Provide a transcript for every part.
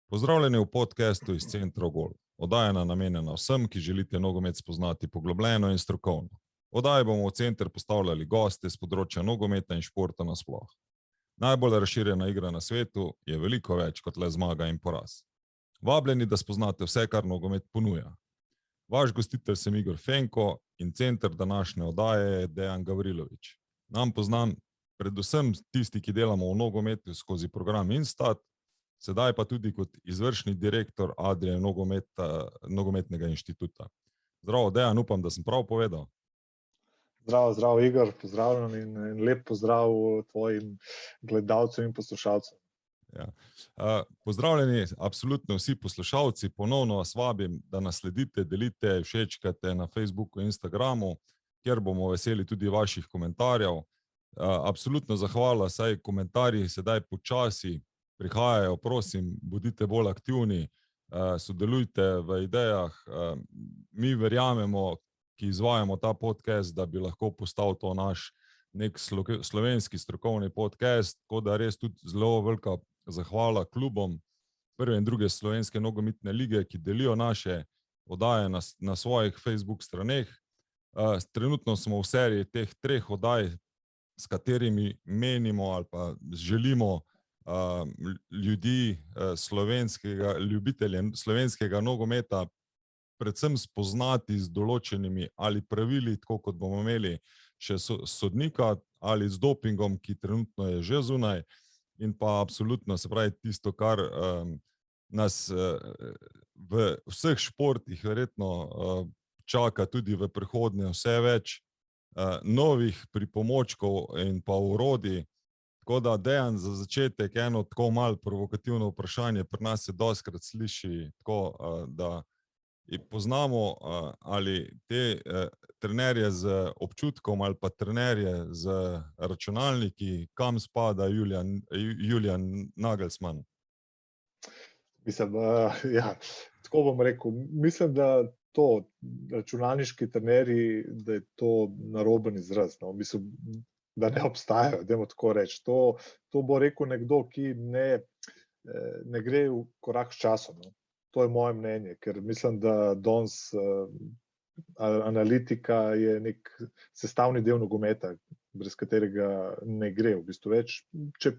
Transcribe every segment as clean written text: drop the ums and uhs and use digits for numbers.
Pozdravljeni v podcastu iz Centra Gol. Oddaja je namenjena vsem, ki želite nogomet spoznati poglobljeno in strokovno. Oddaji bomo v center postavljali goste z področja nogometa in športa nasploh. Najbolj razširjena igra na svetu je veliko več kot le zmaga in poraz. Vabljeni, da spoznate vse, kar nogomet ponuja. Vaš gostitelj sem Igor Fenko in center današnje oddaje je Dejan Gavrilović. Nam poznan predvsem tisti, ki delamo v nogometu skozi program Instat, sedaj pa tudi kot izvršni direktor Adrie nogometnega inštituta. Zdravo, Dejan, upam, da sem prav povedal. Zdravo, Igor, pozdravljen in lep pozdrav tvojim gledalcem in poslušalcem. Ja. Pozdravljeni, absolutno vsi poslušalci, ponovno vas vabim, da nas sledite, delite, všečkate na Facebooku in Instagramu, kjer bomo veseli tudi vaših komentarjev. Absolutno zahvala, saj komentarji sedaj počasi prihajajo, prosim, bodite bolj aktivni, sodelujte v idejah. Mi verjamemo, ki izvajamo ta podcast, da bi lahko postal to naš nek slovenski strokovni podcast, tako da res tudi zelo velika zahvala klubom prve in druge slovenske nogometne lige, ki delijo naše oddaje na svojih Facebook straneh. Trenutno smo v seriji teh 3 oddaj, s katerimi menimo ali pa želimo ljudi, ljubitelje slovenskega nogometa predvsem spoznati z določenimi ali pravili, tako kot bomo imeli še sodnika, ali z dopingom, ki trenutno je že zunaj, in pa absolutno, se pravi, tisto, kar nas v vseh športih verjetno čaka tudi v prihodnje, vse več novih pripomočkov in pa orodij. Tako da, Dejan, za začetek eno tako malo provokativno vprašanje, pri nas se dostikrat sliši tako, da poznamo ali te trenerje z občutkom ali pa trenerje z računalniki, kam spada Julian Nagelsmann? Mislim, ja, tako bom rekel, mislim, da to računalniški trenerji, da je to naroben izraz, no. Mislim, da ne obstajajo, dajmo tako reči. To bo rekel nekdo, ki ne gre v korak s časom, no. To je moje mnenje, ker mislim, da danes analitika je nek sestavni del nogometa, brez katerega ne gre v bistvu več. Če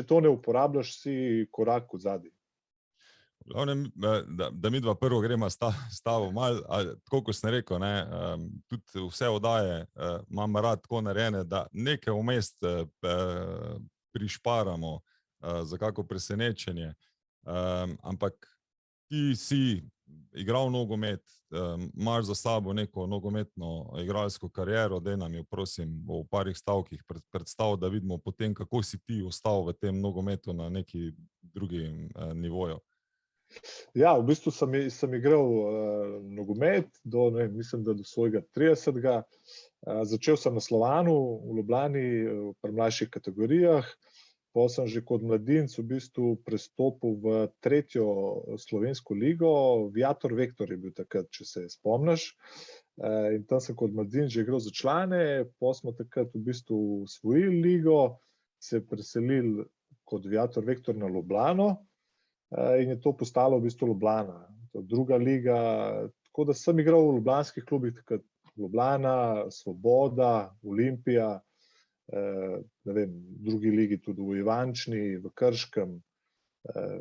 to ne uporabljaš, si korak v zadnji. Da midva prvo gremo stavo malo, tako kot sem rekel, tudi vse oddaje imam rad tako narejene, da nekaj vmes prišparamo za kako presenečenje. Ampak ti si igral nogomet, imaš za sabo neko nogometno igralsko kariero, daj nam jo prosim v parih stavkih predstav, da vidimo potem, kako si ti ostal v tem nogometu na neki drugi nivoju. Ja, v bistvu sem igral nogomet mislim, da do svojega 30. Začel sem na Slovanu v Ljubljani pri mlajših kategorijah. Potem sem že kot mladinec v bistvu prestopil v 3. slovensko ligo. Viator Vektor je bil takrat, če se spomniš. In tam sem kot mladinec že igral za člane. Potem smo takrat v bistvu osvojili ligo, se preselili kot Viator Vektor na Ljubljano in je to postalo v bistvu Ljubljana. To je druga liga. Tako da sem igral v ljubljanskih klubih takrat Ljubljana, Svoboda, Olimpija, ne vem, v drugi ligi tudi v Ivančni, v Krškem,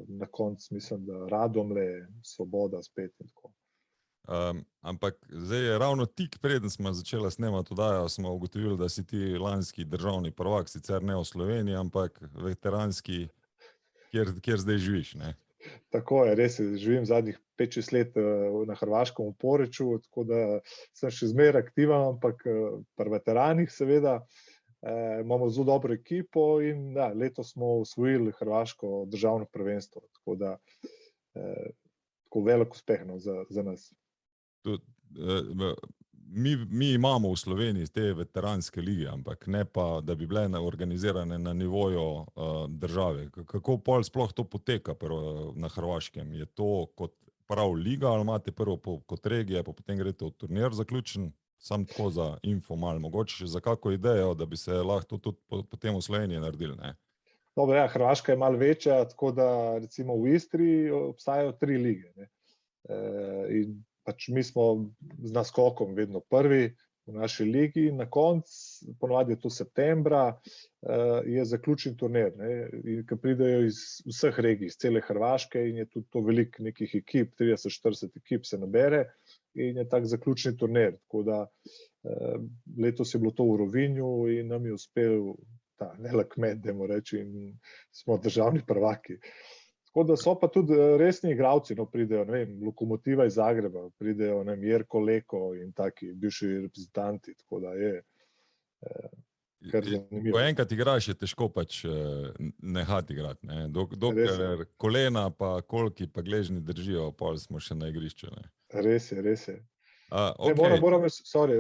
na koncu mislim, da Radomlje, Svoboda spet in tako. Ampak zdaj je ravno tik preden smo začeli snemati oddajo, smo ugotovili, da si ti lanski državni prvak, sicer ne v Sloveniji, ampak veteranski, kjer zdaj živiš, ne? Tako je, res je, živim zadnjih 5-6 let na Hrvaškem v Poreču, tako da sem še zmeraj aktiven, ampak pri veteranih seveda. Imamo zelo dobro ekipo in da, letos smo osvojili hrvaško državno prvenstvo, tako da tako velik uspeh za nas. Mi imamo v Sloveniji te veteranske lige, ampak ne pa, da bi bile organizirane na nivoju države. Kako pol sploh to poteka na Hrvaškem? Je to kot prav liga ali imate prvo kot regije, pa potem greste v turnir zaključen? Sam tako za info malo, mogoče še za kako idejo, da bi se lahko tudi potem v Sloveniji naredili, ne? Dobro, ja, Hrvaška je malo večja, tako da recimo v Istri obstajajo 3 lige. Ne. In pač mi smo z naskokom vedno prvi v naši ligi. Na koncu, ponovadi je to septembra, je zaključni turnir, ne, ki pridejo iz vseh regij, iz cele Hrvaške in je tudi to veliko nekih ekip, 30-40 ekip se nabere in je tak zaključni turnir. Tako da letos je bilo to v Rovinju in nam je uspel ta velik med, dajmo reči, in smo državni prvaki. Tako da so pa tudi resni igralci, no, pridejo, ne vem, Lokomotiva iz Zagreba, pridejo, ne vem, Jerko Leko in taki bivši reprezentanti, tako da je kar zanimivo. Ko enkrat igraš, je težko pač nehati igrati, ne. Dokler kolena pa kolki pa gležnji držijo, pol smo še na igrišču, ne. Res je, res je. Okay.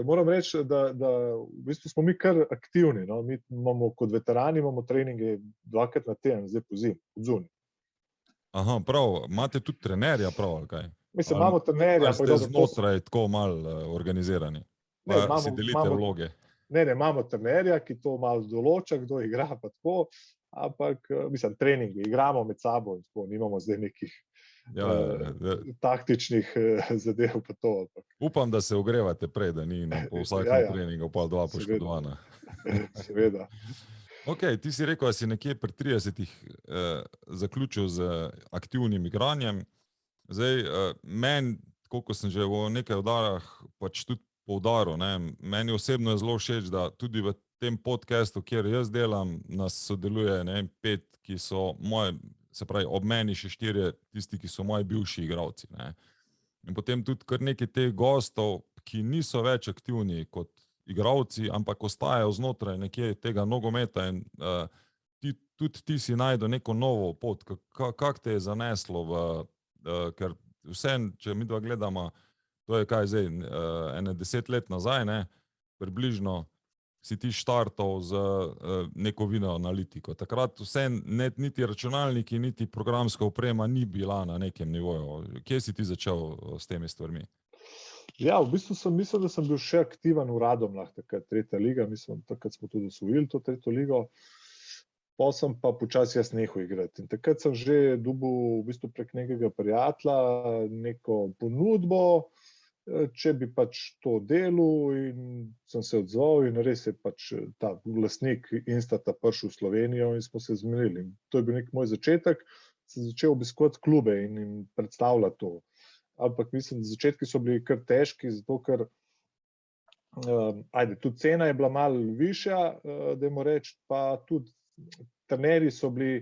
Moram reči, da v bistvu smo mi kar aktivni. No? Mi imamo kot veterani imamo treninge 2-krat na teden, zdaj po zunaj. Aha, prav. Imate tudi trenerja, prav, ali kaj? Mislim, imamo trenerja. Ali ste znotraj tako malo organizirani? Pa si delite vloge? Ne, imamo trenerja, ki to malo določa, kdo igra pa tako, ampak mislim, treningi, igramo med sabo, tako, nimamo zdaj nekih taktičnih zadev pa to. Upam, da se ogrevate prej, da ni po vsakem treningu pol 2 poškodovana. Seveda. Ok, ti si rekel, da si nekje pri 30 zaključil z aktivnim igranjem. Zdaj, meni, koliko sem že v nekaj oddajah pač tudi poudaril, meni osebno je zelo všeč, da tudi v tem podcastu, kjer jaz delam, nas sodeluje 5, ki so moje, se pravi, ob meni še 4 tisti, ki so moji bivši igralci. In potem tudi kar nekaj teh gostov, ki niso več aktivni kot igralci, ampak ostajajo znotraj nekje tega nogometa in tudi ti si najdel neko novo pot. Kako te je zaneslo ker vsem, če mi dva gledamo, to je kaj zdaj, 10 let nazaj, približno, si ti štartal z neko video analitiko. Takrat vse, niti računalniki, niti programska oprema ni bila na nekem nivoju. Kje si ti začel s temi stvarmi? Ja, v bistvu sem mislil, da sem bil še aktiven v Radomljah, takrat 3. liga, mislim, takrat smo tudi osvojili to 3. ligo. Potem sem pa počasi jaz nehal igrati. In takrat sem že dobil v bistvu prek nekega prijatelja neko ponudbo, če bi pač to delal, in sem se odzval in res je pač ta lastnik Instata prišel v Slovenijo in smo se zmenili. To je bil nek moj začetek, sem začel obiskovati klube in jim predstavljati to. Ampak mislim, da začetki so bili kar težki, zato ker tudi cena je bila malo višja, dajmo reči, pa tudi trenerji so bili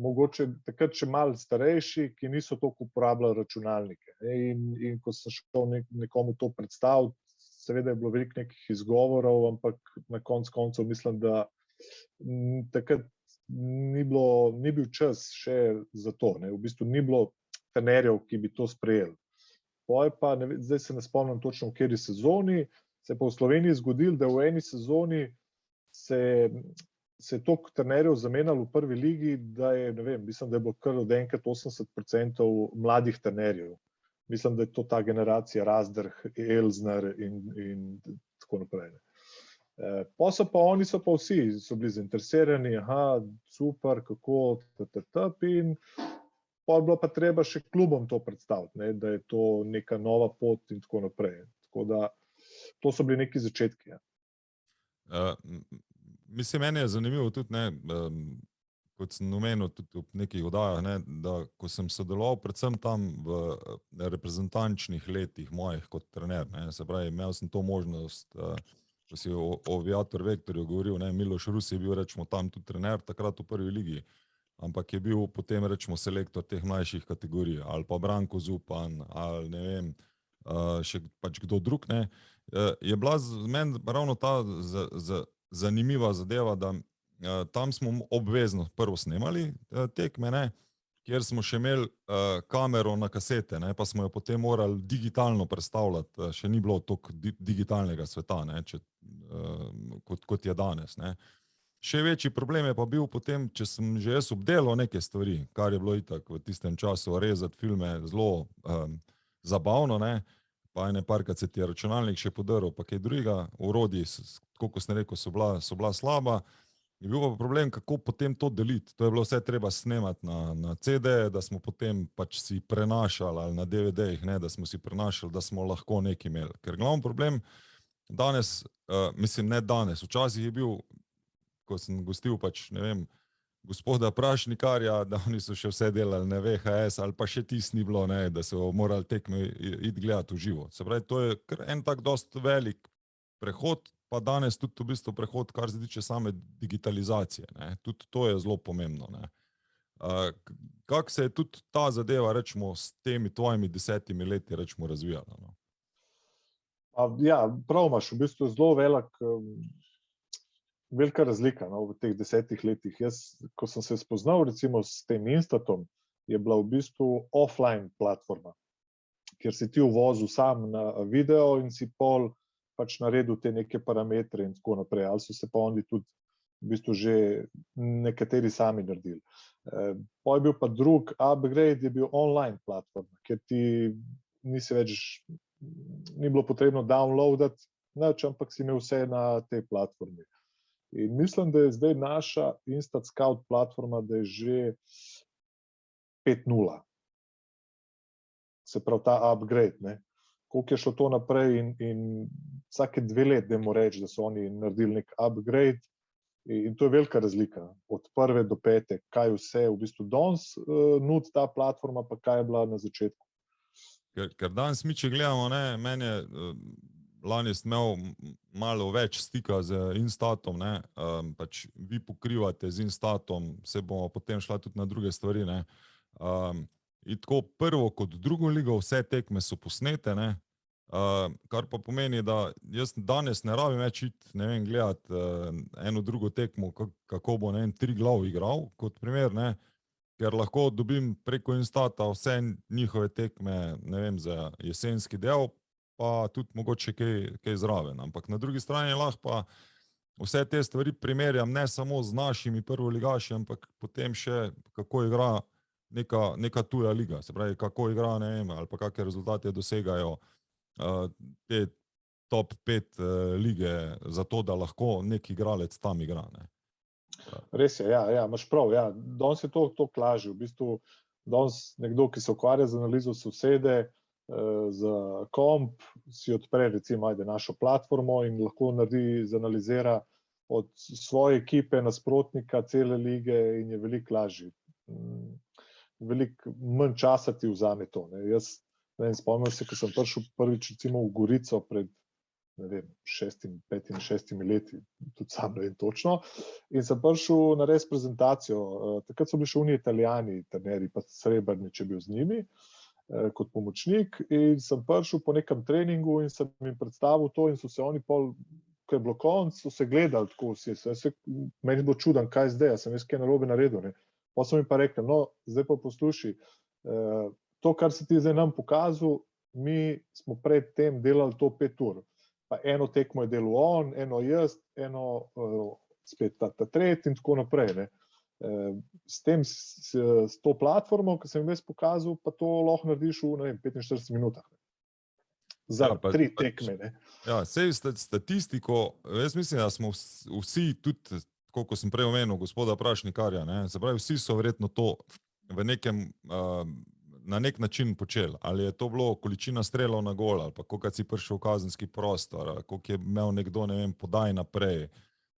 mogoče takrat še malo starejši, ki niso toliko uporabljali računalnike. In ko sem šel nekomu to predstaviti, seveda je bilo veliko nekih izgovorov, ampak na koncu mislim, da takrat ni bil čas še za to. V bistvu ni bilo trenerjev, ki bi to sprejeli. Zdaj se ne spomnim točno v kateri sezoni, se je pa v Sloveniji zgodilo, da v eni sezoni se je toliko trenerjev zamenjalo v prvi ligi, da je, ne vem, mislim, da je bilo kar od enkrat 80% mladih trenerjev. Mislim, da je to ta generacija Razdrh, Elzner in tako naprej. Oni so pa vsi bili zainteresirani, super, kako, in pa je bilo pa treba še klubom to predstaviti, da je to neka nova pot in tako naprej. Tako da, to so bili neki začetki. Mislim, meni je zanimivo tudi, kot sem omenil tudi v nekih oddajah, da ko sem sodeloval predvsem tam v reprezentančnih letih mojih kot trener, se pravi, imel sem to možnost, ko si o Viator Vektorju govoril, Miloš Rus je bil, rečemo, tam tudi trener takrat v prvi ligi, ampak je bil potem, rečemo, selektor teh mlajših kategorij, ali pa Branko Zupan, ali ne vem, še pač kdo drug, je bila meni ravno ta zanimiva zadeva, da tam smo obvezno prvo snemali tekme, kjer smo še imeli kamero na kasete, pa smo jo potem morali digitalno predstavljati, še ni bilo toliko digitalnega sveta, kot je danes. Še večji problem je pa bil potem, če sem že jaz obdelal neke stvari, kar je bilo itak v tistem času rezati filme zelo zabavno, pa parkrat se ti je računalnik še podrl, pa kaj drugega, orodji, kot sem rekel, so bila slaba. Je bil pa problem, kako potem to deliti. To je bilo vse treba snemati na CD, da smo potem pač si prenašali, ali na DVD-jih, ne, da smo si prenašali, da smo lahko nekaj imeli. Ker glavni problem danes, mislim, ne danes, včasih je bil, ko sem gostil pač, ne vem, gospoda Prašnikarja, da oni so še vse delali na VHS, ali pa še tis ni bilo, ne, da so morali tekme iti gledati v živo. Se pravi, to je kar en tak dost velik prehod, pa danes tudi v bistvu prehod, kar se tiče same digitalizacije. Ne. Tudi to je zelo pomembno. Ne. Kako se je tudi ta zadeva, rečemo, s temi tvojimi 10 leti, rečemo, razvijala? No? Ja, prav imaš, v bistvu zelo velika razlika, no, v teh 10 letih. Jaz, ko sem se spoznal recimo s tem Instatom, je bila v bistvu offline platforma, kjer si ti uvozil sam na video in si pol pač naredil te neke parametre in tako naprej. Ali so se pa oni tudi v bistvu že nekateri sami naredili. Pa je bil pa drug upgrade, je bil online platforma, kjer ti ni bilo potrebno downloadati nič, ampak si imel vse na tej platformi. In mislim, da je zdaj naša Instant Scout platforma, da je že 5.0. Se pravi ta upgrade, ne. Koliko je šlo to naprej in vsake 2 leti, dajmo reči, da so oni naredili nek upgrade in to je velika razlika. Od 1. do 5. kaj vse v bistvu danes nudi ta platforma, pa kaj je bila na začetku. Ker danes mi, če gledamo, ne, meni je lani sem imel malo več stika z Instatom, ne, pač vi pokrivate z Instatom, se bomo potem šla tudi na druge stvari, ne. In tako prvo kot drugo ligo, vse tekme so posnete, ne, kar pa pomeni, da jaz danes ne rabim več iti, ne vem, gledati eno drugo tekmo, kako bo, ne vem, Triglav igral, kot primer, ne, ker lahko dobim preko Instata vse njihove tekme, ne vem, za jesenski del, pa tudi mogoče kaj zraven. Ampak na drugi strani lahko pa vse te stvari primerjam ne samo z našimi prvoligaši, ampak potem še kako igra neka tuja liga, se pravi, kako igra, ne vem, ali pa kakšne rezultate dosegajo te top 5 lige za to, da lahko nek igralec tam igra, ne. Res je, ja, imaš prav, ja. Danes je to lažje. V bistvu danes nekdo, ki se ukvarja z analizo, se usede za komp, si odpre recimo našo platformo in lahko naredi, zanalizira od svoje ekipe, nasprotnika, cele lige in je veliko lažje. Veliko manj časa ti vzame to. Ne. Jaz spomnim se, ko sem prišel prvič recimo v Gorico pred 5, 6 leti, tudi sam ne vem točno, in sem prišel narediti prezentacijo. Takrat so bili še oni Italijani, trenerji, pa Srebrnič je bil z njimi kot pomočnik in sem prišel po nekem treningu in sem jim predstavil to in so se oni pol, ko je bilo konc, so se gledali tako vsi. Meni je bilo čuden, kaj zdaj, sem jaz kaj narobe naredil, ne. Pa sem jim pa rekel, no, zdaj pa poslušaj, to, kar si ti zdaj nam pokazal, mi smo pred tem delali to 5 ur. Pa eno tekmo je delal on, eno jaz, eno spet ta tretji in tako naprej, ne. S to platformo, ki sem jim jaz pokazal, pa to lahko narediš v, ne vem, 45 minutah. Za 3 tekme, ne. Ja, sej statistiko, jaz mislim, da smo vsi tudi, kot sem prej omenil, gospoda Prašnikarja, ne, se pravi, vsi so verjetno to v nekem na nek način počeli. Ali je to bilo količina strelov na gol, ali pa koliko si prišel v kazenski prostor, ali koliko je imel nekdo, ne vem, podaj naprej.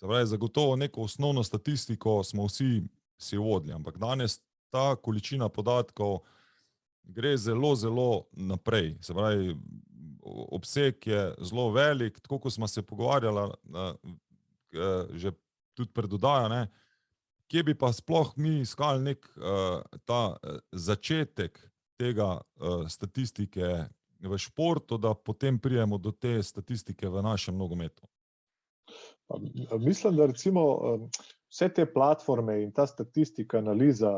Se pravi, zagotovo neko osnovno statistiko smo vsi si vodili, ampak danes ta količina podatkov gre zelo, zelo naprej. Se pravi, obseg je zelo velik, tako kot smo se pogovarjali že tudi pred oddajo, ne, kje bi pa sploh mi iskali nek ta začetek tega statistike v športu, da potem pridemo do te statistike v našem nogometu? Mislim, da recimo vse te platforme in ta statistika, analiza,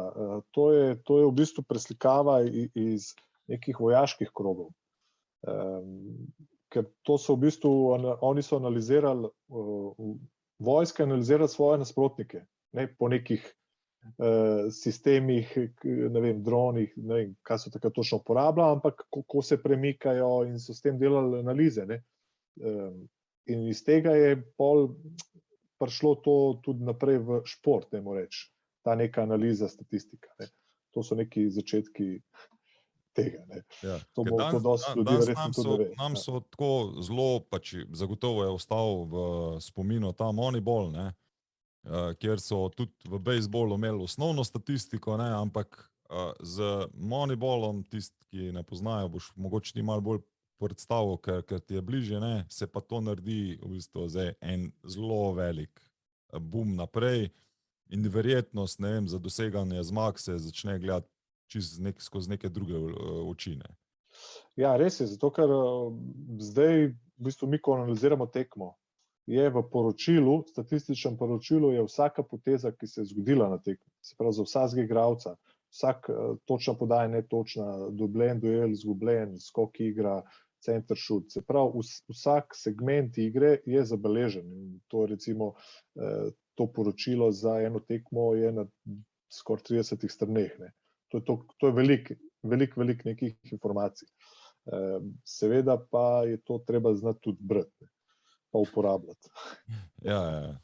to je v bistvu preslikava iz nekih vojaških krogov. Ker to so v bistvu, oni so analizirali, vojska analizira svoje nasprotnike, ne, po nekih sistemih, ne vem, dronih, ne vem, kaj so takrat točno uporabljali, ampak kako se premikajo in so s tem delali analize, ne. In iz tega je pol prišlo to tudi naprej v šport, dajmo reči, ta neka analiza, statistika. Ne. To so neki začetki tega. Ne. Ja, To ker to dosti ljudi verjetno tudi ne ve. nam so tako zelo, pač zagotovo je ostal v spominu ta Moneyball, ne, kjer so tudi v bejzbolu imeli osnovno statistiko, ne, ampak z Moneyballom, tisti, ki ne poznajo, boš mogoče ti malo bolj predstavil, ker ti je bližje, ne, se pa to naredi v bistvu zdaj en zelo velik boom naprej in verjetnost, ne vem, za doseganje zmag se začne gledati skozi neke druge oči. Ne. Ja, res je, zato ker zdaj v bistvu mi, ko analiziramo tekmo, je v poročilu, statističnem poročilu je vsaka poteza, ki se je zgodila na tekmi, se pravi za vsakega igralca, vsak točna podaja, netočna, dobljen duel, izgubljen, skok igra, center šut, se pravi vsak segment igre je zabeležen. In to recimo to poročilo za eno tekmo je na skoraj 30 straneh. Ne. To je velik nekih informacij. Seveda pa je to treba znati tudi brati, pa uporabljati. Ja.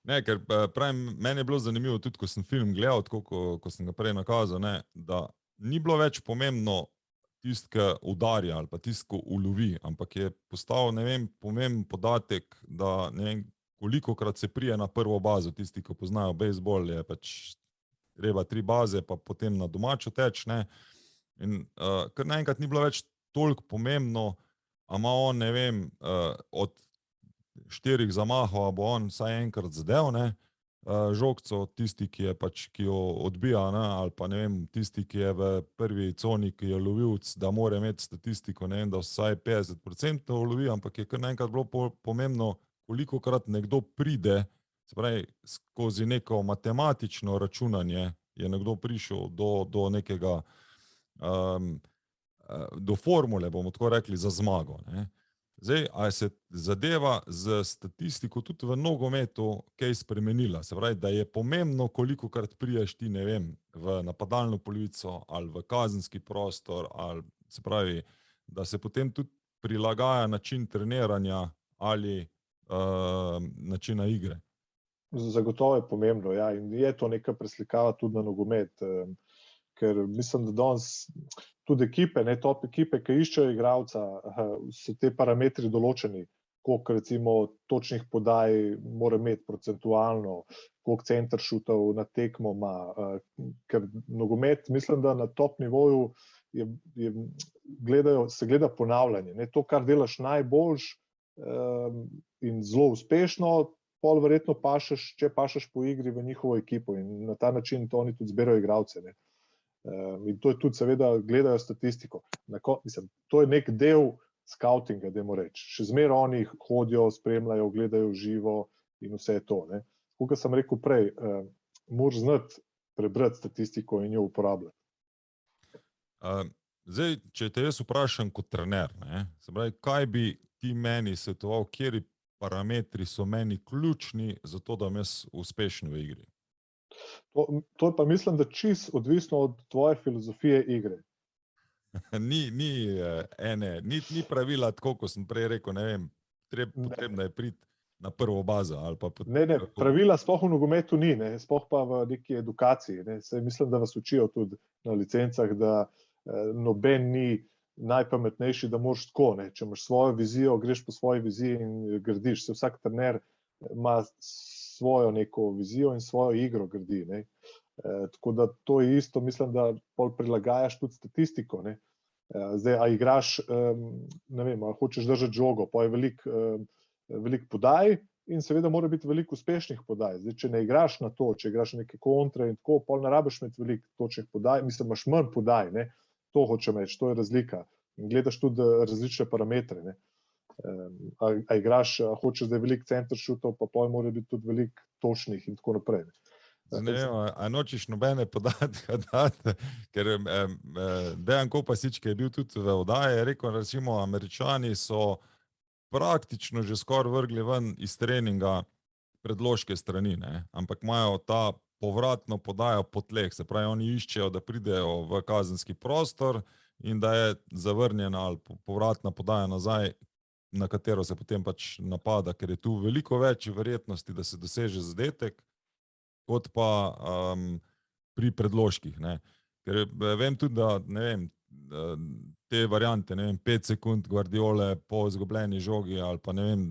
Ne, ker pravim, meni je bilo zanimivo tudi, ko sem film gledal, tako ko sem ga prej nakazal, ne, da ni bilo več pomembno tisti, ki udarja ali pa tisti, ki ulovi, ampak je postal, ne vem, pomemben podatek, da ne vem, kolikokrat se prije na prvo bazo, tisti, ki poznajo bejzbol, je pač treba 3 baze, pa potem na domačo teč, ne. In kar naenkrat ni bilo več toliko pomembno, a ima on, ne vem, od 4 zamahov, bo on vsaj enkrat zadev, ne, žogco, tisti, ki je pač, ki jo odbija, ne, ali pa ne vem, tisti, ki je v prvi coni, ki je lovilc, da mora imeti statistiko, ne vem, da vsaj 50% lovi, ampak je kar naenkrat bilo pomembno, kolikokrat nekdo pride, se pravi, skozi neko matematično računanje je nekdo prišel do nekega, do formule, bomo tako rekli, za zmago, ne. Zdaj, a se zadeva z statistiko tudi v nogometu kaj spremenila? Se pravi, da je pomembno, kolikokrat priješ ti, ne vem, v napadalno polovico ali v kazenski prostor, ali se pravi, da se potem tudi prilagaja način treniranja ali načina igre. Zagotovo je pomembno, ja, in je to neka preslikava tudi na nogomet, ker mislim, da danes tudi ekipe, ne, top ekipe, ki iščejo igralca, so te parametri določeni, koliko recimo točnih podaj mora imeti procentualno, koliko center šutov na tekmo ima, ker nogomet, mislim, da na top nivoju se gleda ponavljanje, ne, to, kar delaš najboljš in zelo uspešno, pol verjetno pašeš, če pašeš po igri v njihovo ekipo in na ta način to oni tudi zbirajo igralce, ne. In to je tudi seveda, gledajo statistiko. Mislim, to je nek del skautinga, dajmo reči. Še zmeraj oni hodijo, spremljajo, gledajo živo in vse to, ne. Kot sem rekel prej, moraš znati prebrati statistiko in jo uporabljati. Zdaj, če te jaz vprašam kot trener, ne, se pravi, kaj bi ti meni svetoval, kateri parametri so meni ključni za to, da bom jaz uspešen v igri? To je pa mislim, da čisto odvisno od tvoje filozofije igre. Ni pravila tako, kot sem prej rekel, ne vem, potrebno je priti na prvo bazo. Ali pa ne, pravila sploh v nogometu ni, ne, sploh pa v neki edukaciji. Ne. Saj mislim, da vas učijo tudi na licencah, da noben ni najpametnejši, da moraš tako, ne. Če imaš svojo vizijo, greš po svoji viziji in gradiš. Se vsak trener ima svojo neko vizijo in svojo igro gradi, ne. Tako da to je isto, mislim, da pol prilagajaš tudi statistiko, ne. Zdaj, a igraš, ne vem, a hočeš držati žogo, pa je veliko podaj in seveda mora biti veliko uspešnih podaj. Zdaj, če ne igraš na to, če igraš neke kontre in tako, pol ne rabiš imeti veliko točnih podaj, mislim, imaš manj podaj, ne. To hočem reči, to je razlika. In gledaš tudi različne parametre, ne. A igraš, a hočeš, da je veliko center šutov, pa pol mora biti tudi veliko točnih in tako naprej. Ne vem, a nočeš nobene podatke dati, ker Dejan Kopasič, ki je bil tudi v oddaji, je rekel, recimo, Američani so praktično že skoraj vrgli ven iz treninga predložke strani, ne, ampak imajo ta povratno podajo po tleh, se pravi, oni iščejo, da pridejo v kazenski prostor in da je zavrnjena ali povratna podaja nazaj na katero se potem pač napada, ker je tu veliko več verjetnosti, da se doseže zadetek, kot pa pri predložkih. Ne. Ker vem tudi, da ne vem, te variante, ne vem, 5 sekund Guardiole po izgubljeni žogi ali pa ne vem,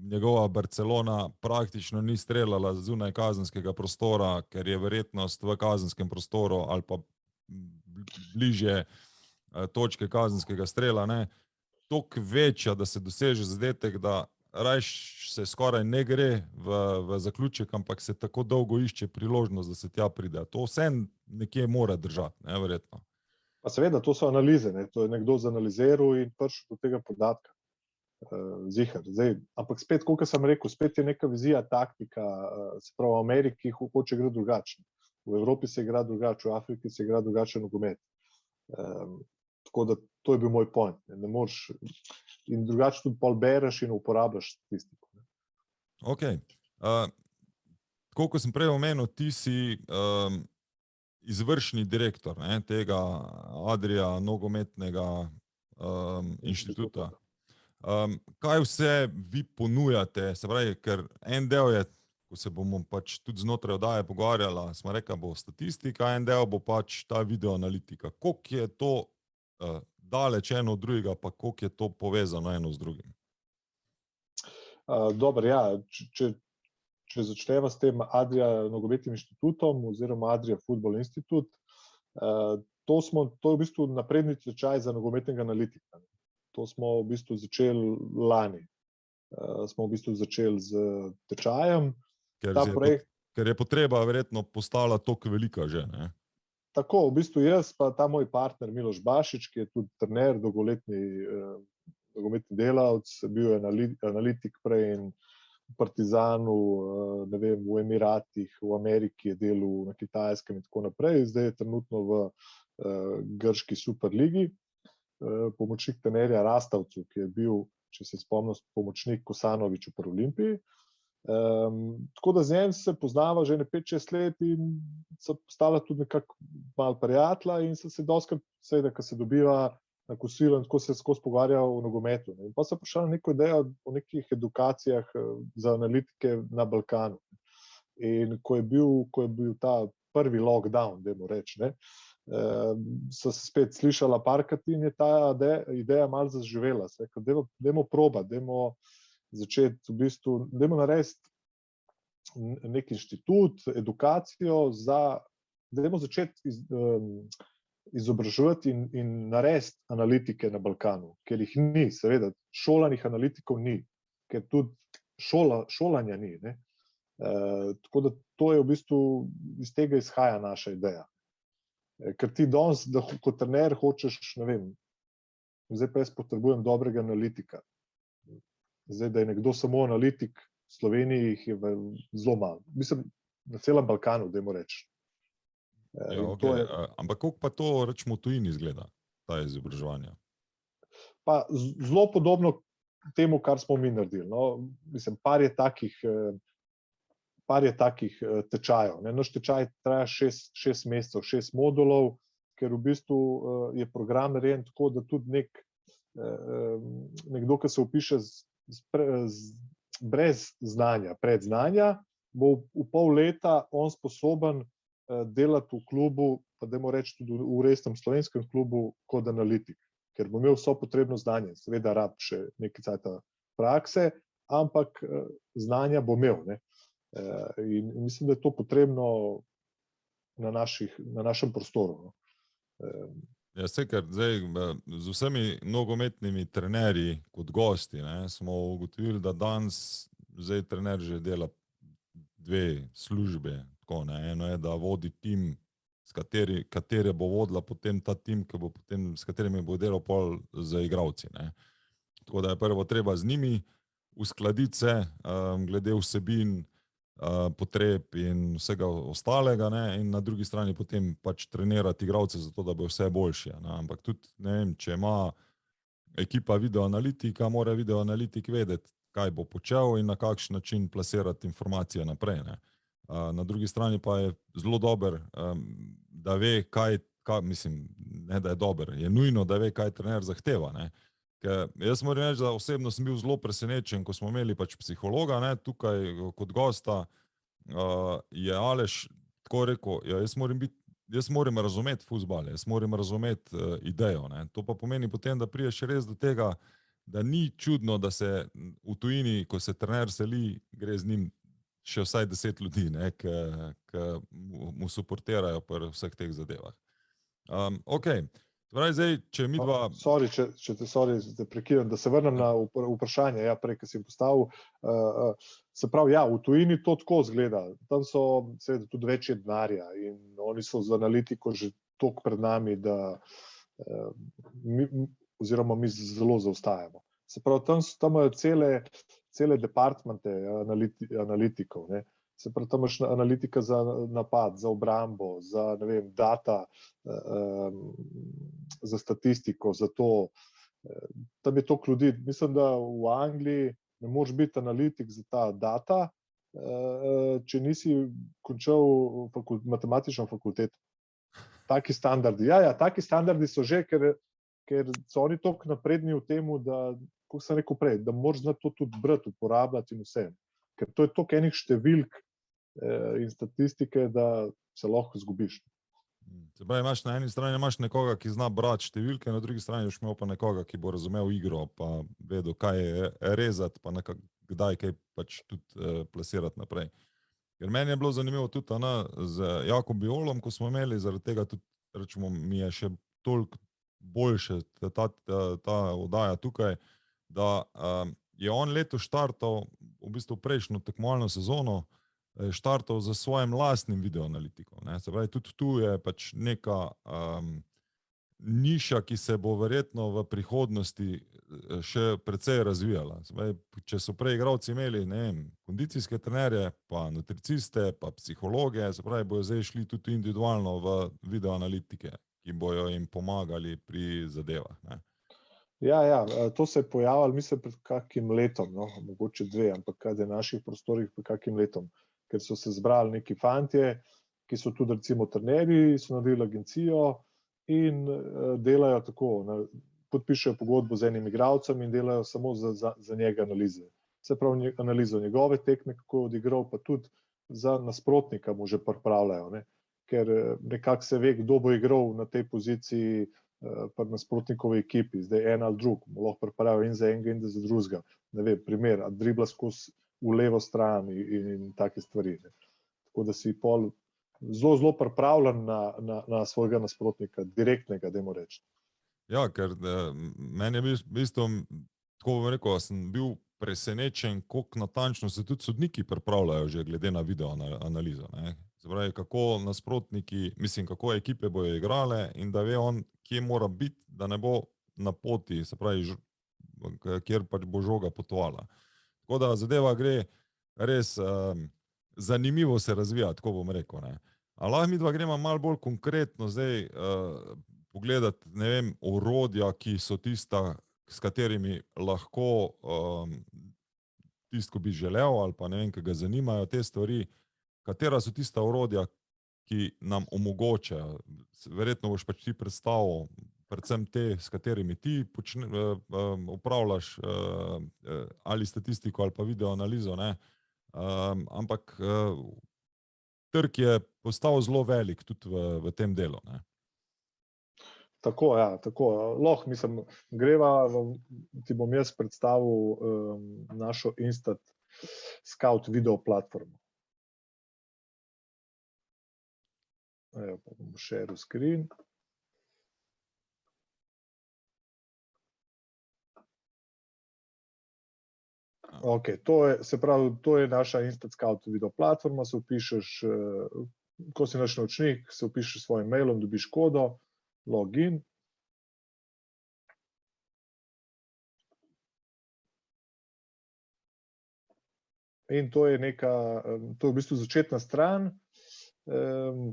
njegova Barcelona praktično ni streljala zunaj kazenskega prostora, ker je verjetnost v kazenskem prostoru ali pa bliže točke kazenskega strela, ne, toliko večja, da se doseže zadetek, da rajš se skoraj ne gre v zaključek, ampak se tako dolgo išče priložnost, da se tja pride. To vse nekje mora držati, ne, verjetno. Pa seveda, to so analize, ne? To je nekdo zanaliziral in prišel do tega podatka. Ziher. Zdaj, ampak spet, kot sem rekel, spet je neka vizija, taktika, se pravi, v Ameriki hoče igrati drugače. V Evropi se igra drugače, v Afriki se igra drugače nogomet. Tako da to je bil moj point. Ne moreš, in drugače tudi pol bereš in uporabljaš statistiko. Ok. Tako kot sem prej omenil, ti si izvršni direktor, ne, tega Adria nogometnega inštituta. Kaj vse vi ponujate? Se pravi, ker en del je, ko se bomo pač tudi znotraj oddaje pogovarjala, smo rekli, bo statistika, en del bo pač ta videoanalitika. Koliko je to daleč eno od drugega, pa koliko je to povezano eno z drugim? Dobro, ja, če začnemo s tem Adria nogometnim inštitutom oziroma Adria Football Institute, to je v bistvu napredni tečaj za nogometnega analitika. To smo v bistvu začeli lani. Smo v bistvu začeli z tečajem. Ker je potreba verjetno postala toliko velika že, ne? Tako, v bistvu jaz pa ta moj partner Miloš Bašič, ki je tudi trener, dolgoletni nogometni delavec, bil je analitik prej in v Partizanu, ne vem, v Emiratih, v Ameriki je delal, na Kitajskem in tako naprej. Zdaj je trenutno v grški Superligi. Pomočnik trenerja Rastavcu, ki je bil, če se spomnim, pomočnik Kosanoviću pri Olimpiji. Tako da z njim se poznava že 5-6 let in so postala tudi nekako malo prijatelja in se dostikrat, seveda, ko se dobiva na kosilo in tako se skozi pogovarja o nogometu. In pa so prišla neko idejo o nekih edukacijah za analitike na Balkanu. In ko je bil ta prvi lockdown, dajmo reči, ne, so se spet slišala parkati in je ta ideja malo zaživela. Dajmo probati, dajmo začeti v bistvu, dajmo narediti nek inštitut, edukacijo dajmo začeti izobraževati in narediti analitike na Balkanu, ker jih ni, seveda, šolanih analitikov ni, ker tudi šolanja ni, ne. Tako da to je v bistvu, iz tega izhaja naša ideja. Ker ti danes, da kot trener hočeš, ne vem, zdaj pa jaz potrebujem dobrega analitika. Zdaj, da je nekdo samo analitik, v Sloveniji jih je zelo malo. Mislim, na celem Balkanu, dajmo reči. Ja, okay. Ampak koliko pa to, rečemo, tujini izgleda, ta izobraževanja? Pa zelo podobno temu, kar smo mi naredili. No, mislim, par je takih tečajev. Naš tečaj traja 6 mesecev, 6 modulov, ker v bistvu je program narejen tako, da tudi nekdo, ki se vpiše brez znanja, predznanja, bo v pol leta on sposoben delati v klubu, pa dajmo reči tudi v resnem slovenskem klubu, kot analitik, ker bo imel vso potrebno znanje. Seveda rab še nekaj cajta prakse, ampak znanja bo imel, ne. In mislim, da je to potrebno na našem prostoru. Ja, se, ker zdaj z vsemi nogometnimi trenerji kot gosti, ne, smo ugotovili, da danes zdaj trener že dela 2 službe. Tako, ne. Eno je, da vodi tim, katere bo vodila potem ta tim, s katerimi bo delal pol z igralci, ne. Tako da je prvo treba z njimi uskladiti se glede vsebin, potreb in vsega ostalega, ne, in na drugi strani potem pač trenirati igralce za to, da bo vse boljši. Ne. Ampak tudi, ne vem, če ima ekipa videoanalitika, mora videoanalitik vedeti, kaj bo počel in na kakšen način plasirati informacije naprej, ne. Na drugi strani pa je zelo dober, da ve, mislim, ne da je dober, je nujno, da ve, kaj trener zahteva, ne. Ker jaz moram reči, da osebno sem bil zelo presenečen, ko smo imeli pač psihologa, ne, tukaj kot gosta, je Aleš tako rekel, ja, jaz moram razumeti fuzbal, jaz moram razumeti idejo. Ne. To pa pomeni potem, da priješ res do tega, da ni čudno, da se v tujini, ko se trener seli, gre z njim še vsaj 10 ljudi, ki mu suportirajo pri vseh teh zadevah. Ok, torej zdaj, če mi dva... Sorry, če te prekidam, da se vrnem na vprašanje, ja, prej, ki si postavil. Se pravi, ja, v tujini to tako zgleda. Tam so seveda tudi večje denarja in oni so z analitiko že toliko pred nami, da oziroma mi zelo zaostajamo. Se pravi, tam imajo cele departmente analitikov, ne. Se pravi, tam imaš analitika za napad, za obrambo, za, ne vem, data, za statistiko, za to. Tam je toliko ljudi. Mislim, da v Angliji ne moreš biti analitik za ta data, če nisi končal matematično fakulteto. Taki standardi. Ja, taki standardi so že, ker so oni toliko napredni v tem, da, kot sem rekel prej, da moraš znati to tudi brati, uporabljati in vse. Ker to je toliko enih številk in statistike, da se lahko izgubiš. Se pravi, na eni strani imaš nekoga, ki zna brati številke, na drugi strani imaš pa nekoga, ki bo razumel igro, pa vedel, kaj je rezati, pa kdaj kaj pač tudi plasirati naprej. Ker meni je bilo zanimivo tudi z Jakom Biolom, ko smo imeli, zaradi tega tudi, rečemo, mi je še toliko boljše ta oddaja tukaj, da je on letos štartal, v bistvu prejšnjo tekmovalno sezono, štartal za svojim lastnim videoanalitikom. Se pravi, tudi tu je pač neka niša, ki se bo verjetno v prihodnosti še precej razvijala. Se pravi, če so prej igralci imeli, ne vem, kondicijske trenerje, pa nutriciste, pa psihologe, se pravi, bojo zdaj šli tudi individualno v videoanalitike, ki bojo jim pomagali pri zadevah. Ne. Ja, to se je pojavilo, mislim, pred kakim letom, no, mogoče 2, ampak kaj je naših prostorih pred kakim letom, ker so se zbrali neki fantje, ki so tudi recimo trenerji, so naredili agencijo in delajo tako, podpišejo pogodbo z enim igralcem in delajo samo za njega analize. Se pravi, analizo njegove tekme, kako je odigral, pa tudi za nasprotnika mu že pripravljajo, ne, ker nekako se ve, kdo bo igral na tej poziciji pri nasprotnikovi ekipi, zdaj en ali drug, mu lahko pripravijo in za enega in za drugega. Ne vem, primer, a dribla skozi v levo stran in take stvari. Ne. Tako da si pol zelo pripravljen na svojega nasprotnika, direktnega, dajmo reči. Ja, ker meni je v bistvu, tako bom rekel, sem bil presenečen, koliko natančno se tudi sodniki pripravljajo že glede na videoanalizo. Se pravi, kako nasprotniki, mislim, kako ekipe bojo igrale in da ve on, kje mora biti, da ne bo na poti, se pravi, kjer pač bo žoga potovala. Tako da zadeva gre res zanimivo se razvija, tako bom rekel. A lahko mi dva gremo malo bolj konkretno zdaj pogledati, ne vem, orodja, ki so tista, s katerimi lahko tisto, ko bi želel ali pa ne vem, ki ga zanimajo te stvari, katera so tista orodja, ki nam omogočajo. Verjetno boš pač ti predstavil predvsem te, s katerimi ti upravljaš ali statistiko ali pa videoanalizo, ne. Ampak trg je postal zelo velik tudi v tem delu. Ne. Tako, ja, tako. Lahko, mislim, greva, ti bom jaz predstavil našo Instat Scout video platformo. Evo, pa bom share screen. Ok, se pravi, to je naša Instat Scout video platforma, se vpišeš, ko si naš naročnik, se vpišeš s svojim mailom, dobiš kodo, login. In to je to je v bistvu začetna stran,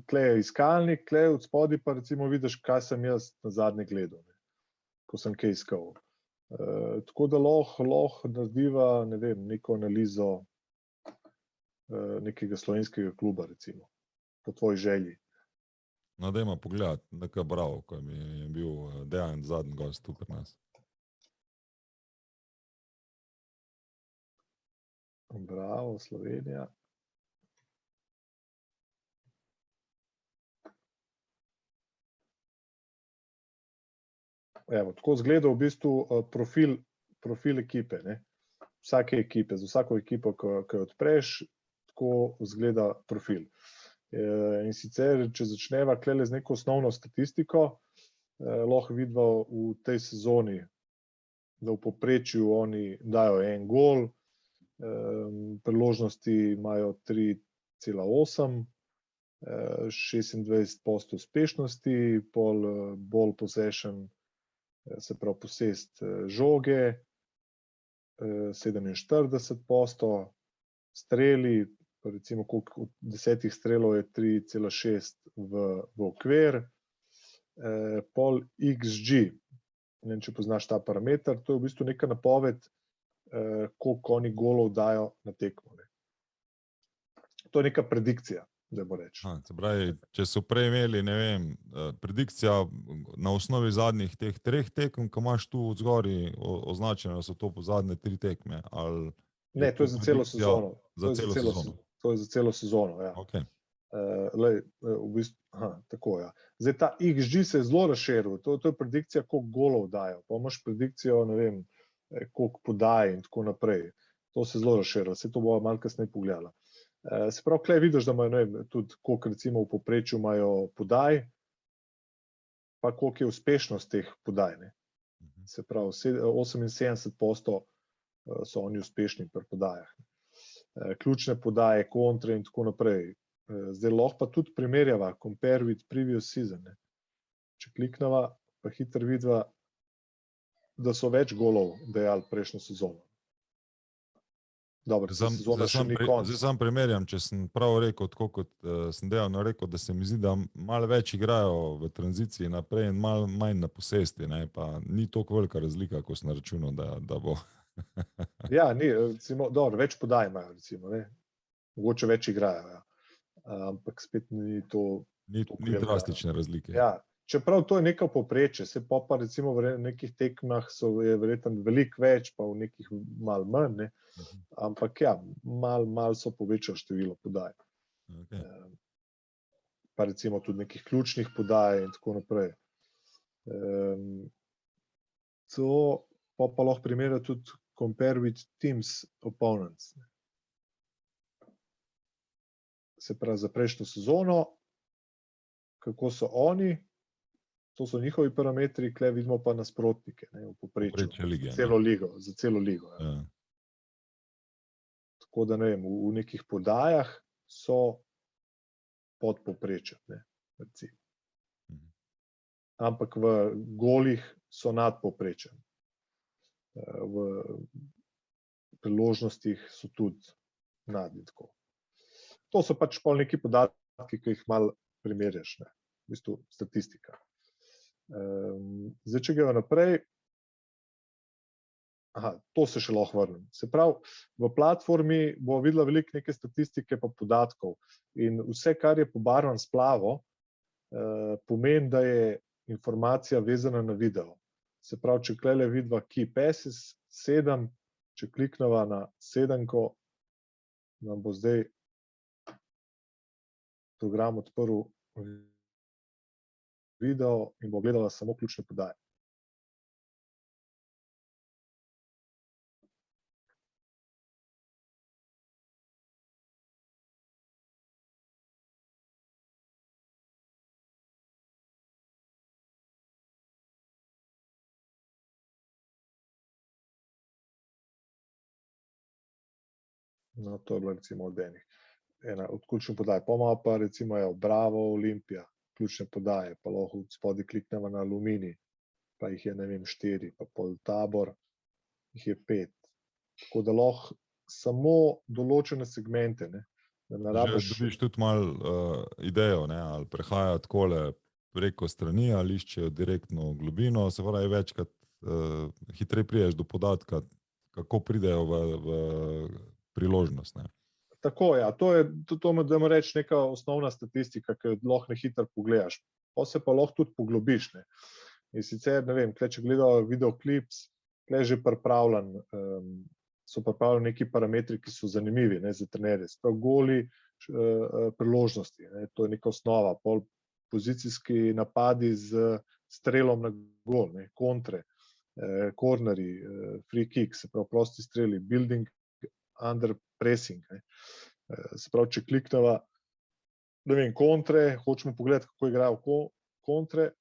tle je iskalnik, tle od spodaj pa recimo vidiš, kaj sem jaz nazadnje gledal, ko sem kaj iskal. Tako da lahko narediva, ne vem, neko analizo nekega slovenskega kluba, recimo, po tvoji želji. No, dajmo pogledati, nekaj bravo, ko mi je bil Dejan zadnji gost tu pri nas. Bravo, Slovenija. Evo, tako izgleda v bistvu profil ekipe, ne? Vsake ekipe, za vsako ekipo, ki jo odpreš, tako izgleda profil. In sicer, če začneva klele z neko osnovno statistiko, lahko vidva v tej sezoni, da v povprečju oni dajo 1 gol, priložnosti imajo 3,8, 26% uspešnosti, ball possession, se pravi posest žoge, 47%, streli, recimo koliko od 10 strelov je 3,6 v okvir, pol XG, ne vem, če poznaš ta parameter, to je v bistvu neka napoved, koliko oni golov dajo na tekmo. To je neka predikcija, da bo reči. Se pravi, če so prej imeli, ne vem, predikcija na osnovi zadnjih teh 3 tekem, ko imaš tu zgori označeno, so to zadnje 3 tekme, ali... Ne, to je za celo sezono. Za celo sezono. To je za celo sezono, ja. Okay. V bistvu, tako, ja. Zdaj, ta XG se je zelo razširil, to je predikcija, koliko golov dajo, pa imaš predikcijo, ne vem, koliko podaj in tako naprej. To se je zelo razširilo, se to bo malo kasneje pogledala. Se pravi, tukaj vidiš, da imajo, ne vem, tudi koliko recimo v povprečju imajo podaj, pa koliko je uspešnost teh podaj, ne. Se pravi, 78% so oni uspešni pri podajah. Ključne podaje, kontre in tako naprej. Zdaj lahko pa tudi primerjava, compare with previous season. Ne. Če klikneva, pa hitro vidva, da so več golov dajali prejšnjo sezono. Dobro, sezona še ni konc. Zdaj sam primerjam, če sem prav rekel, tako kot sem delno rekel, da se mi zdi, da malo več igrajo v tranziciji naprej in malo manj na posesti, ne, pa ni toliko velika razlika, ko sem računal, da bo. Ja, ni, recimo, dobro, več podaj imajo, recimo, ne. Mogoče več igrajo, ja. Ampak spet ni to... Ni drastične razlike. Ja, čeprav to je neka povprečje, se pa recimo v nekih tekmah je verjetno veliko več, pa v nekih malo manj, ne. Ampak ja, malo so povečali število podaj. Okay. Pa recimo tudi nekih ključnih podaj in tako naprej. To pa lahko primerja tudi compare with teams opponents. Se pravi, za prejšnjo sezono, kako so oni, to so njihovi parametri, tukaj vidimo pa nasprotnike, ne, v povprečju, za celo ligo. Ja. Tako da, ne vem, v nekih podajah so pod povprečjem, ne, recimo. Ampak v golih so nad povprečjem. V priložnostih so tudi nad in tako. To so pač pol neki podatki, ki jih malo primerjaš, ne, v bistvu statistika. Zdaj, če gremo naprej, to se še lahko vrnem. Se pravi, v platformi bo videla veliko neke statistike pa podatkov in vse, kar je pobarvan s plavo, pomeni, da je informacija vezana na video. Se pravi, če klele vidva key passes 7, če klikneva na 7-ko, nam bo zdaj program odprl video in bo gledala samo ključne podaje. No, to je bilo recimo od enih. Ena od ključnih podaj. Pomalo pa recimo je Bravo, Olimpija, ključne podaje, pa lahko spodaj kliknemo na Aluminij, pa jih je, ne vem, 4, pa pol Tabor, jih je 5. Tako da lahko samo določene segmente, ne. Že dobiš tudi malo idejo, ne, ali prehaja takole preko strani, ali iščejo direktno globino, se pravi večkrat hitreje prideš do podatka, kako pridejo v priložnost, ne. Tako, ja, to je, dajmo reči, neka osnovna statistika, ki jo lahko na hitro pogledaš. Pa se pa lahko tudi poglobiš, ne. In sicer, ne vem, če gledajo videoklips, je že pripravljen so pripravljeni neki parametri, ki so zanimivi, ne, za trenerje. Sprav goli, priložnosti, ne, to je neka osnova, pol pozicijski napadi z strelom na gol, ne, kontre, korneri, free kick, se pravi prosti streli, building under pressing, ne. Se pravi, če klikneva, ne vem, kontre, hočemo pogledati, kako igrajo kontre,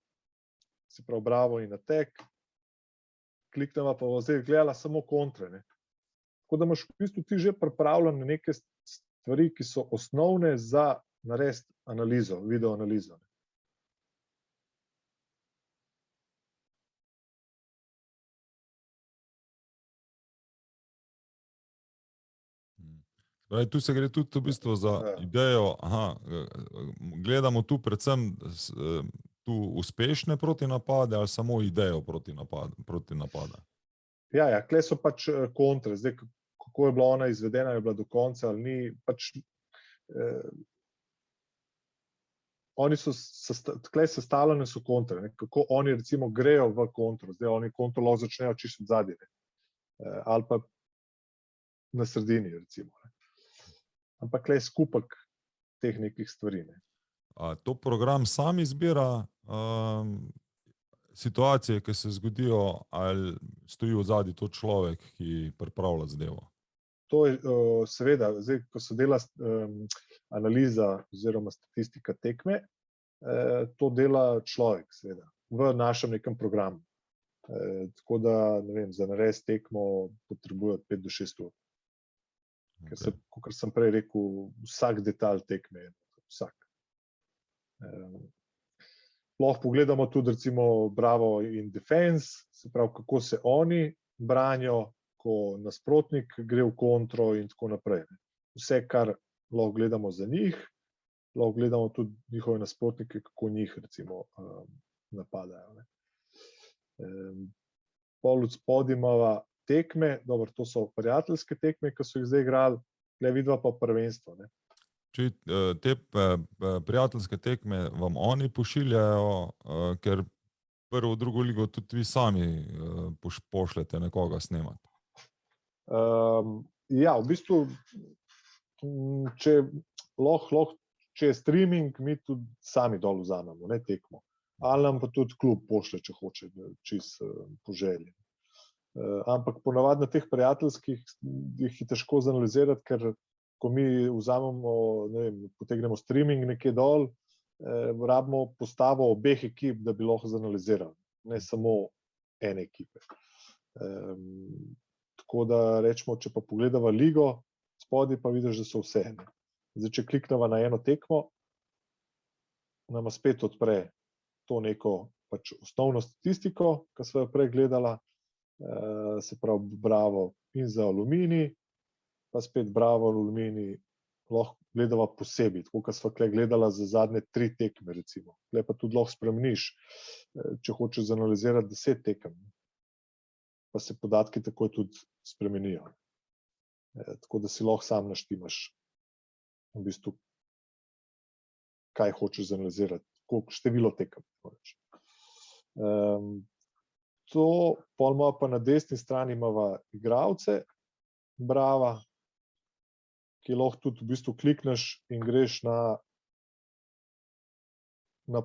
se pravi bravo in attack, klikneva pa bo zdaj gledala samo kontre, ne. Tako da imaš v bistvu ti že pripravljene neke stvari, ki so osnovne za narediti analizo, video analizo. Tu se gre tudi v bistvu za idejo, gledamo tu predvsem tu uspešne protinapade ali samo idejo protinapade? Ja, kle so pač kontre. Zdaj, kako je bila ona izvedena, je bila do konca ali ni, pač oni so, tle sestavljene so kontre, ne, kako oni recimo grejo v kontro. Zdaj oni kontro lahko začnejo čisto od zadaj, ali pa na sredini recimo. Ne. Ampak le skupek teh nekih stvari. Ne. To program sam izbira situacije, ki se zgodijo, ali stoji v zadnji to človek, ki pripravlja zadevo? To je seveda, zdaj, ko se dela analiza oziroma statistika tekme, to dela človek, seveda, v našem nekem programu. Tako da, ne vem, za narediti tekmo potrebuje od 5 do 6 ur. Ker se, kot sem prej rekel, vsak detalj tekme, vsak. Lahko pogledamo tudi recimo Bravo in Defense, se pravi, kako se oni branijo, ko nasprotnik gre v kontro in tako naprej. Vse, kar lahko gledamo za njih, lahko gledamo tudi njihove nasprotnike, kako njih recimo napadajo. Pol od spodaj imava tekme, dobro, to so prijateljske tekme, ki so jih zdaj igrali, tle vidva pa prvenstvo. Ne. Če te prijateljske tekme vam oni pošiljajo, ker prvo, drugo ligo tudi vi sami pošljete nekoga snemati? Ja, v bistvu, če je streaming, mi tudi sami dol vzamemo, ne, tekmo. Ali nam pa tudi klub pošlje, če hoče, čisto po želji. Ampak ponavadi na teh prijateljskih jih je težko zanalizirati, ker ko mi vzamemo, ne vem, potegnemo streaming nekje dol, rabimo postavo obeh ekip, da bi lahko zanalizirali, ne samo ene ekipe. Tako da rečemo, če pa pogledava ligo, spodaj pa vidiš, da so vse ene. Zdaj, če klikneva na eno tekmo, nama spet odpre to neko pač osnovno statistiko, ki sva jo prej gledala, se pravi Bravo in za Aluminij, pa spet Bravo in Aluminij lahko gledava posebej, tako kot sva gledala za zadnje 3 tekme recimo. Tle pa tudi lahko spremeniš, če hočeš zanalizirati 10 tekem, pa se podatki takoj tudi spremenijo. Tako da si lahko sam naštimaš v bistvu, kaj hočeš zanalizirati, koliko število tekem. To, pol imamo pa na desni strani imava igralce Brava, ki lahko tudi v bistvu klikneš in greš na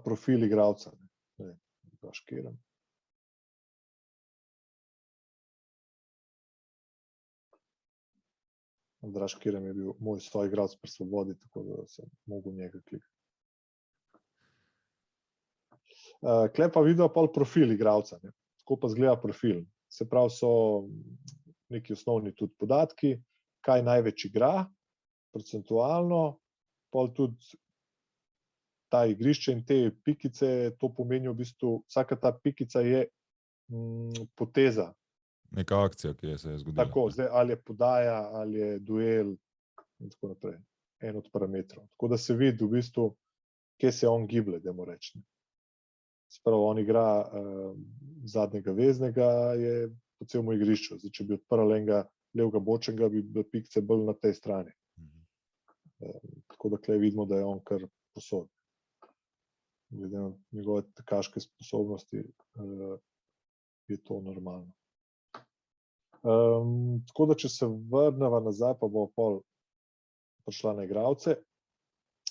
profil igralca. Andraž Kirm. Andraž Kirm je bil moj soigralec pri Svobodi, tako da sem mogel njega klikati. Tle pa vidimo pol profil igralca. Tako pa zgleda profil. Se pravi, so neki osnovni tudi podatki, kaj največ igra, procentualno, pol tudi ta igrišče in te pikice, to pomeni v bistvu, vsaka ta pikica je poteza. Neka akcija, ki se je zgodila. Tako, zdaj ali je podaja, ali je duel in tako naprej. En od parametrov. Tako da se vidi v bistvu, kje se on giblje, dajmo reči. Spravo, on igra zadnjega veznega, je po celem igrišču. Zdaj, če bi odprl enega levega bočnega, bi bile pikce bolj na tej strani. Tako da tukaj vidimo, da je on kar posod. Glede na njegove tekaške sposobnosti je to normalno. Tako da, če se vrneva nazaj, pa bo pol prišla na igralce.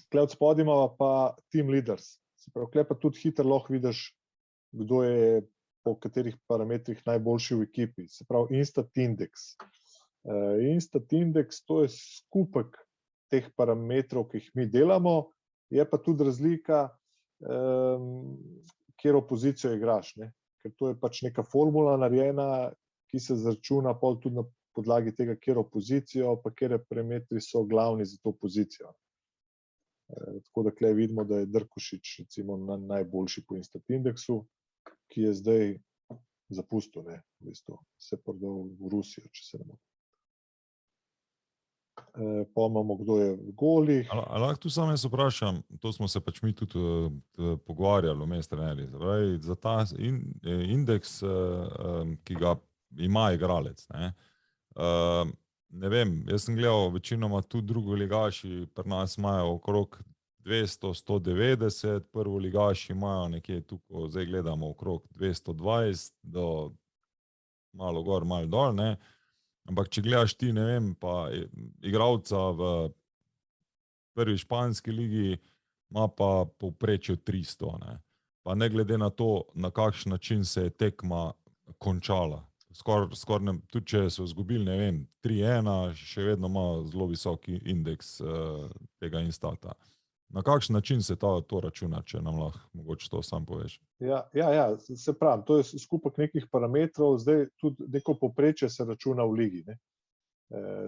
Tukaj od spodaj imava pa team leaders. Se pravi, tukaj pa tudi hitro lahko vidiš, kdo je po katerih parametrih najboljši v ekipi. Se pravi, Instat Index. Instat Index, to je skupek teh parametrov, ki jih mi delamo, je pa tudi razlika, katero pozicijo igraš, ne? Ker to je pač neka formula narejena, ki se zračuna pol tudi na podlagi tega, katero pozicijo, pa katere parametri so glavni za to pozicijo. Tako da tukaj vidimo, da je Drkošič recimo najboljši po Instat Indeksu, ki je zdaj zapustil, ne, v bistvu, se prodal v Rusijo, če se ne motim. Pa imamo, kdo je v golih. Ali lahko tu samo jaz vprašam, to smo se pač mi tudi pogovarjali vmes trenerji, za ta indeks, ki ga ima igralec, ne vem, jaz sem gledal, večinoma tudi drugoligaši pri nas imajo okrog 200, 190, prvoligaši imajo nekje tukaj, zdaj gledamo okrog 220 do malo gor, malo dol, ne. Ampak če gledaš ti, ne vem, pa igralca v prvi španski ligi ima pa povprečje 300, ne. Pa ne glede na to, na kakšen način se je tekma končala. Skoraj, tudi če so izgubili, ne vem, 3-1, še vedno ima zelo visok indeks tega Instata. Na kakšen način se to računa, če nam lahko mogoče to sam poveš? Ja, se pravi, to je skupek nekih parametrov, zdaj tudi neko povprečje se računa v ligi, ne.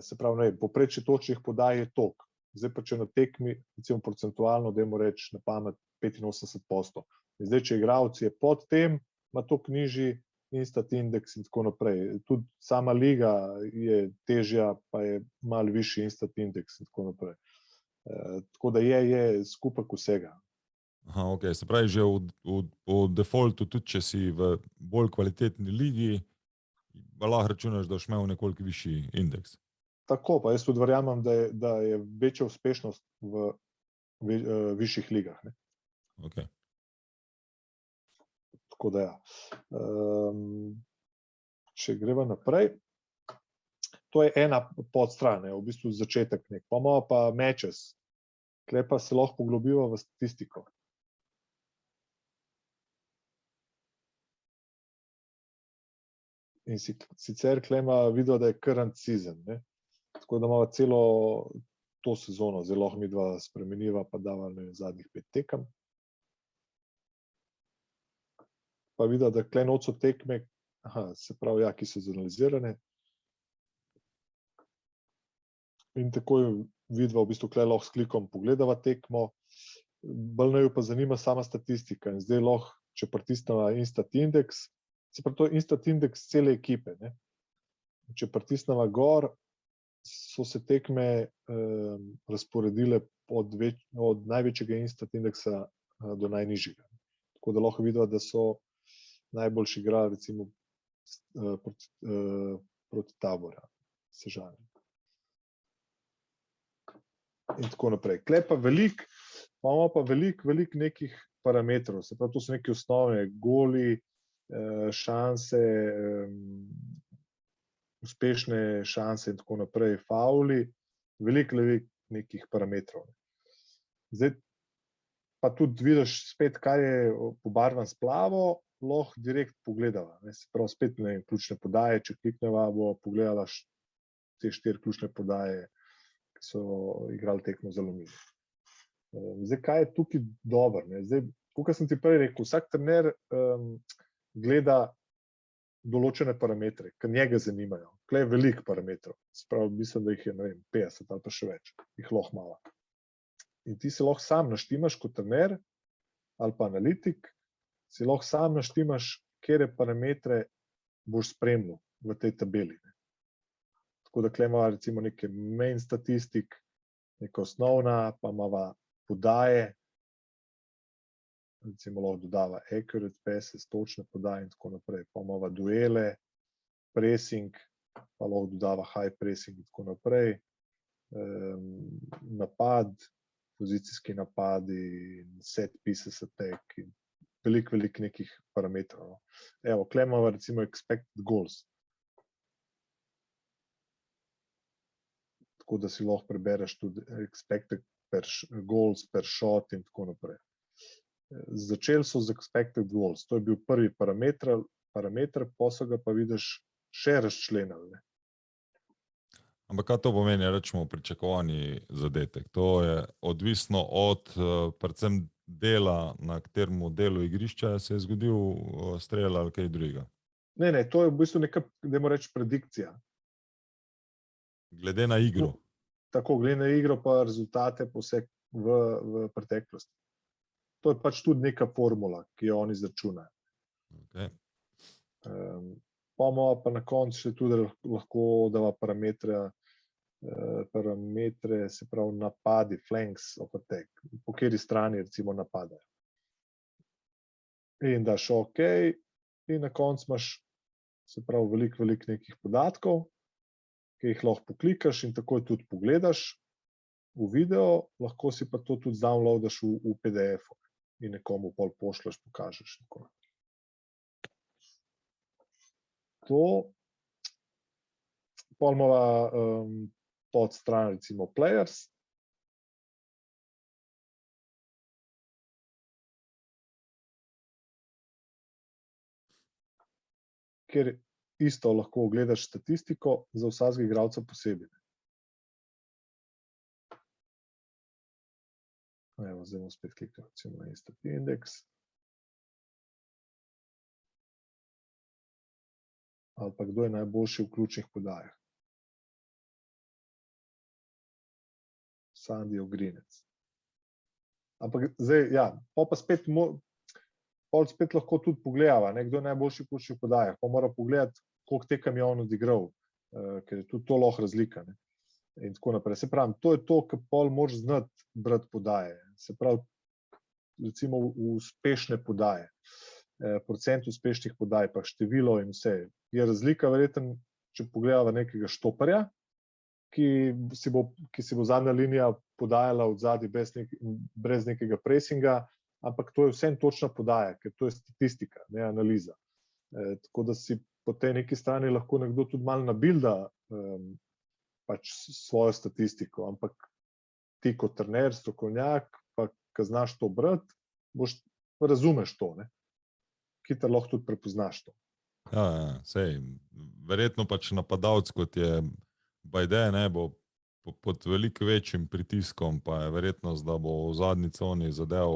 Se pravi, ne, povprečje točnih podaj je toliko. Zdaj pa, če na tekmi, recimo procentualno, dajmo reči na pamet 85%. In zdaj, če igralec je pod tem, ima toliko nižji Instat Indeks in tako naprej. Tudi sama liga je težja, pa je malo višji Instat Indeks in tako naprej. Tako da je skupek vsega. Aha, ok, se pravi, že v defaultu, tudi če si v bolj kvalitetni ligi, lahko računaš, da boš imel nekoliko višji indeks. Tako, pa jaz tudi verjamem, da je večja uspešnost v višjih ligah, ne. Ok. Tako da ja. Če greva naprej, to je ena podstran, v bistvu začetek nek. Pa imamo pa matches. Tukaj pa se lahko poglobiva v statistiko. In sicer tukaj ima videla, da je current season, ne. Tako da imamo celo to sezono, zdaj lahko mi dva spremeniva, pa dava zadnjih 5 tekem. Pa videla, da tukaj not so tekme, se pravi, ja, ki so zanalizirane. In takoj vidva, v bistvu tukaj lahko s klikom pogledava tekmo. Bolj naju pa zanima sama statistika. In zdaj lahko, če pritisneva Instat Indeks, se pravi, to je Instat Indeks cele ekipe, ne. Če pritisneva gor, so se tekme razporedile od največjega Instat Indeksa do najnižjega. Tako da lahko vidva, da so najboljši igrali recimo proti Taboru, Sežani. In tako naprej. Tukaj pa imamo pa veliko nekih parametrov. Se pravi, to so neke osnovne, goli, šanse, uspešne šanse in tako naprej, fauli, veliko nekih parametrov. Zdaj pa tudi vidiš spet, kaj je pobarvan s plavo, lahko direkt pogledava. Se pravi, spet ključne podaje, če klikneva, bo pogledala te 4 ključne podaje, ki so igrali tekmo za Aluminij. Zdaj, kaj je tukaj dobro? Zdaj, kot sem ti prej rekel, vsak trener gleda določene parametre, ki njega zanimajo. Tukaj je veliko parametrov. Se pravi, mislim, da jih je, ne vem, 50 ali pa še več. Jih lahko malo. In ti se lahko sam naštimaš kot trener ali pa analitik, si lahko sam naštimaš, katere parametre boš spremljal v tej tabeli. Tako da tukaj imamo recimo neke main statistik, neka osnovna, pa imamo podaje, recimo lahko dodava accurate passes, točne podaje in tako naprej. Pa imamo duele, pressing, pa lahko dodava high pressing in tako naprej. Napad, pozicijski napadi, set pieces attack in veliko nekih parametrov. Evo, tukaj imamo recimo expected goals. tako da si lahko prebereš tudi expected goals per shot in tako naprej. Začeli so z expected goals, to je bil prvi parameter, posega pa vidiš še razčlenili. Ampak kaj to pomeni, rečemo, pričakovani zadetek? To je odvisno od predvsem dela, na katerem delu igrišča se je zgodil strel ali kaj drugega. Ne, to je v bistvu neka, dajmo reči, predikcija. Glede na igro. Tako, glede na igro pa rezultate poseg v preteklosti. To je pač tudi neka formula, ki jo oni izračunajo. Okay. Pa na koncu še tudi lahko dava parametre, se pravi napadi, flanks of attack, po kateri strani recimo napadajo. In daš OK, in na koncu imaš, se pravi, veliko nekih podatkov, ki jih lahko poklikaš in takoj tudi pogledaš v video, lahko si pa to tudi downloadaš v PDF-u in nekomu pol pošljaš, pokažeš. To pol imava pod stran recimo players. Kjer isto lahko ogledaš statistiko za vsakega igralca posebej. Evo, zdaj bomo spet klikali recimo na Instat Index. Ali pa kdo je najboljši v ključnih podajah. Sandy Ogrinec. Ampak zdaj, ja, pa spet lahko tudi pogledava, kdo je najboljši v ključnih podajah. Pa mora pogledati, koliko tekem je on odigral, ker je tudi to lahko razlika. In tako naprej. Se pravi, to je to, kar pol moraš znati brati podaje. Se pravi, recimo uspešne podaje, procent uspešnih podaj, pa število in vse. Je razlika verjetno, če pogledava nekega štoparja, ki si bo zadnja linija podajala od zadaj brez nekega presinga, ampak to je vsem točna podaja, ker to je statistika, ne analiza. Tako da si po tej neki strani lahko nekdo tudi malo nabilda pač svojo statistiko, ampak ti kot trener, strokovnjak, pa ko znaš to brati, razumeš to, ne? Hitro lahko tudi prepoznaš to. Ja, sej, verjetno pač napadalec, kot je Bajde, ne bo pod veliko večjim pritiskom, pa je verjetnost, da bo v zadnji coni zadev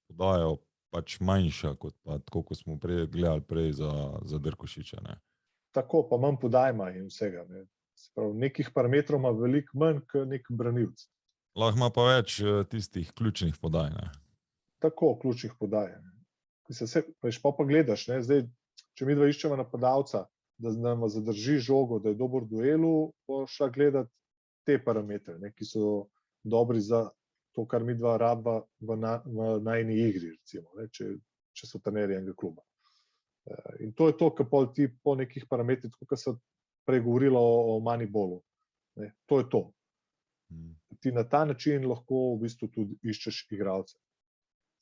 podajo pač manjša, kot pa tako, kot smo gledali za Drkošiča. Ne. Tako, pa manj podajma in vsega. Ne. Se pravi, nekih parametrov ima veliko manj, kot nek branilc. Lahko ima pa več tistih ključnih podaj. Ne. Tako, ključnih podaj. Pa gledaš, ne, zdaj, če mi dva iščemo napadalca, da nam zadrži žogo, da je dober v duelu, bo šla gledati te parametre, ne, ki so dobri za to, kar mi dva rabva v najni igri, recimo, ne, če so trenerji enega kluba. In to je to, kar ti po nekih parametrih, tako kot se prej govorilo o Moneybolu. Ne, to je to. Ti na ta način lahko v bistvu tudi iščeš igralce.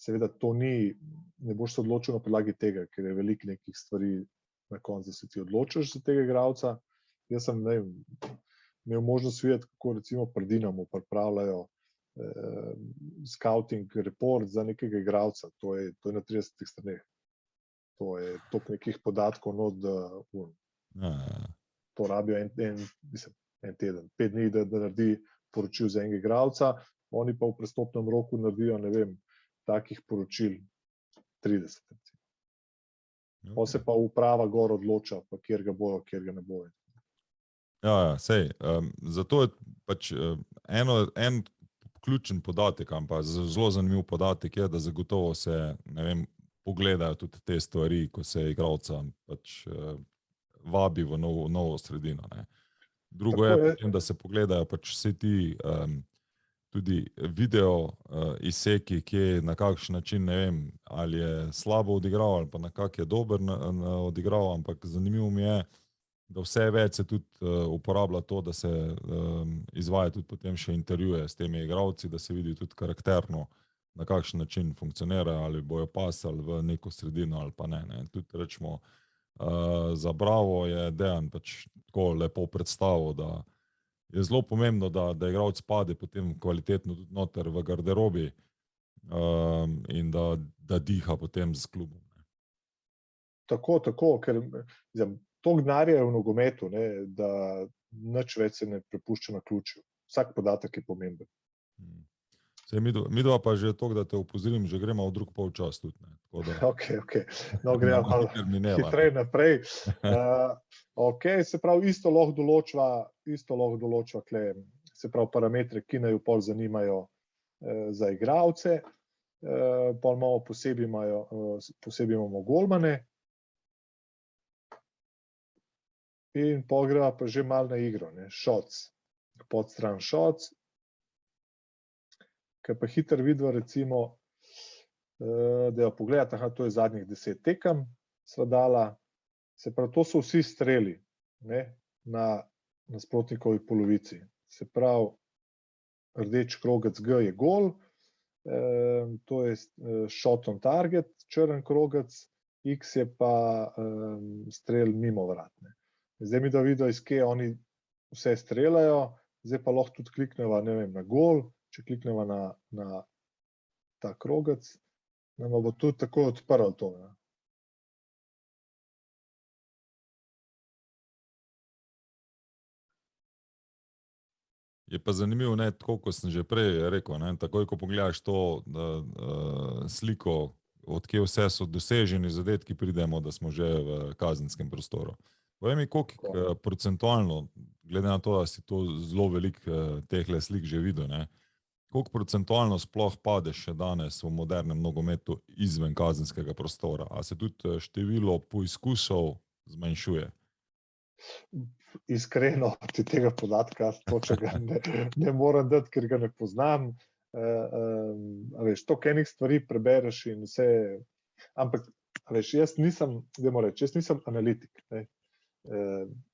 Seveda to ne boš se odločil na podlagi tega, ker je veliko nekih stvari na koncu, da se ti odločiš za tega igralca. Jaz sem imel možnost videti, kako recimo pri Dinamu pripravljajo scouting report za nekega igralca. To je na 30 straneh. To je toliko nekih podatkov, to rabijo en teden, 5 dni, da naredi poročil za enega igralca, oni pa v prestopnem roku naredijo, ne vem, takih poročil 30. Pa se pa uprava gor odloča, pa kjer ga bojo, kjer ga ne bojo. Ja, sej. Zato je pač en ključen podatek, ampak zelo zanimiv podatek je, da zagotovo se, ne vem, pogledajo tudi te stvari, ko se igralca pač vabi v novo sredino. Ne. Drugo je potem, da se pogledajo pač vse ti tudi video izseki, kje na kakšen način, ne vem, ali je slabo odigral, ali pa na kak je dober odigral, ampak zanimivo mi je, da vse več se tudi uporablja to, da se izvaja tudi potem še intervjuje s temi igralci, da se vidi tudi karakterno, na kakšen način funkcionira, ali bojo pasali v neko sredino ali pa ne. Tudi rečemo, za Bravo je Dejan pač tako lepo predstavil, da je zelo pomembno, da igralec pade potem kvalitetno tudi noter v garderobi in da diha potem z klubom. Tako, ker toliko denarja je v nogometu, da nič več se ne prepušča na ključju. Vsak podatek je pomemben. Midva pa že to, da te opozorim, že gremo v drug polčas tudi. Ok. No, gremo malo hitreje naprej. Se pravi, isto lahko določva se pravi parametre, ki naj pol zanimajo za igralce. Pol imamo posebej imamo golmane. In pol greva pa že malo na igro, shots, podstran shots. Kaj pa hitro vidva, recimo, da jo pogledate, to je zadnjih 10 tekem, sva dala, se pravi, to so vsi streli na nasprotnikovi polovici. Se pravi, rdeč krogec G je gol, to je shot on target, črn krogec, X je pa strel mimo vrat. Zdaj mi da vidijo, iz kje oni vse streljajo, zdaj pa lahko tudi klikneva, na gol. Če klikneva na ta krogec, nam bo tudi takoj odprl to. Je pa zanimivo, tako kot sem že prej rekel, takoj, ko pogledaš to sliko, odkje vse so doseženi zadetki, pridemo, da smo že v kazenskem prostoru. Povej mi, koliko procentualno, glede na to, da si to zelo veliko tehle slik že videl, koliko procentualno sploh padeš še danes v modernem nogometu izven kazenskega prostora? A se tudi število poizkusov zmanjšuje? Iskreno, ti tega podatka točnega ne moram dati, ker ga ne poznam. Toliko enih stvari prebereš in vse. Ampak, jaz nisem analitik.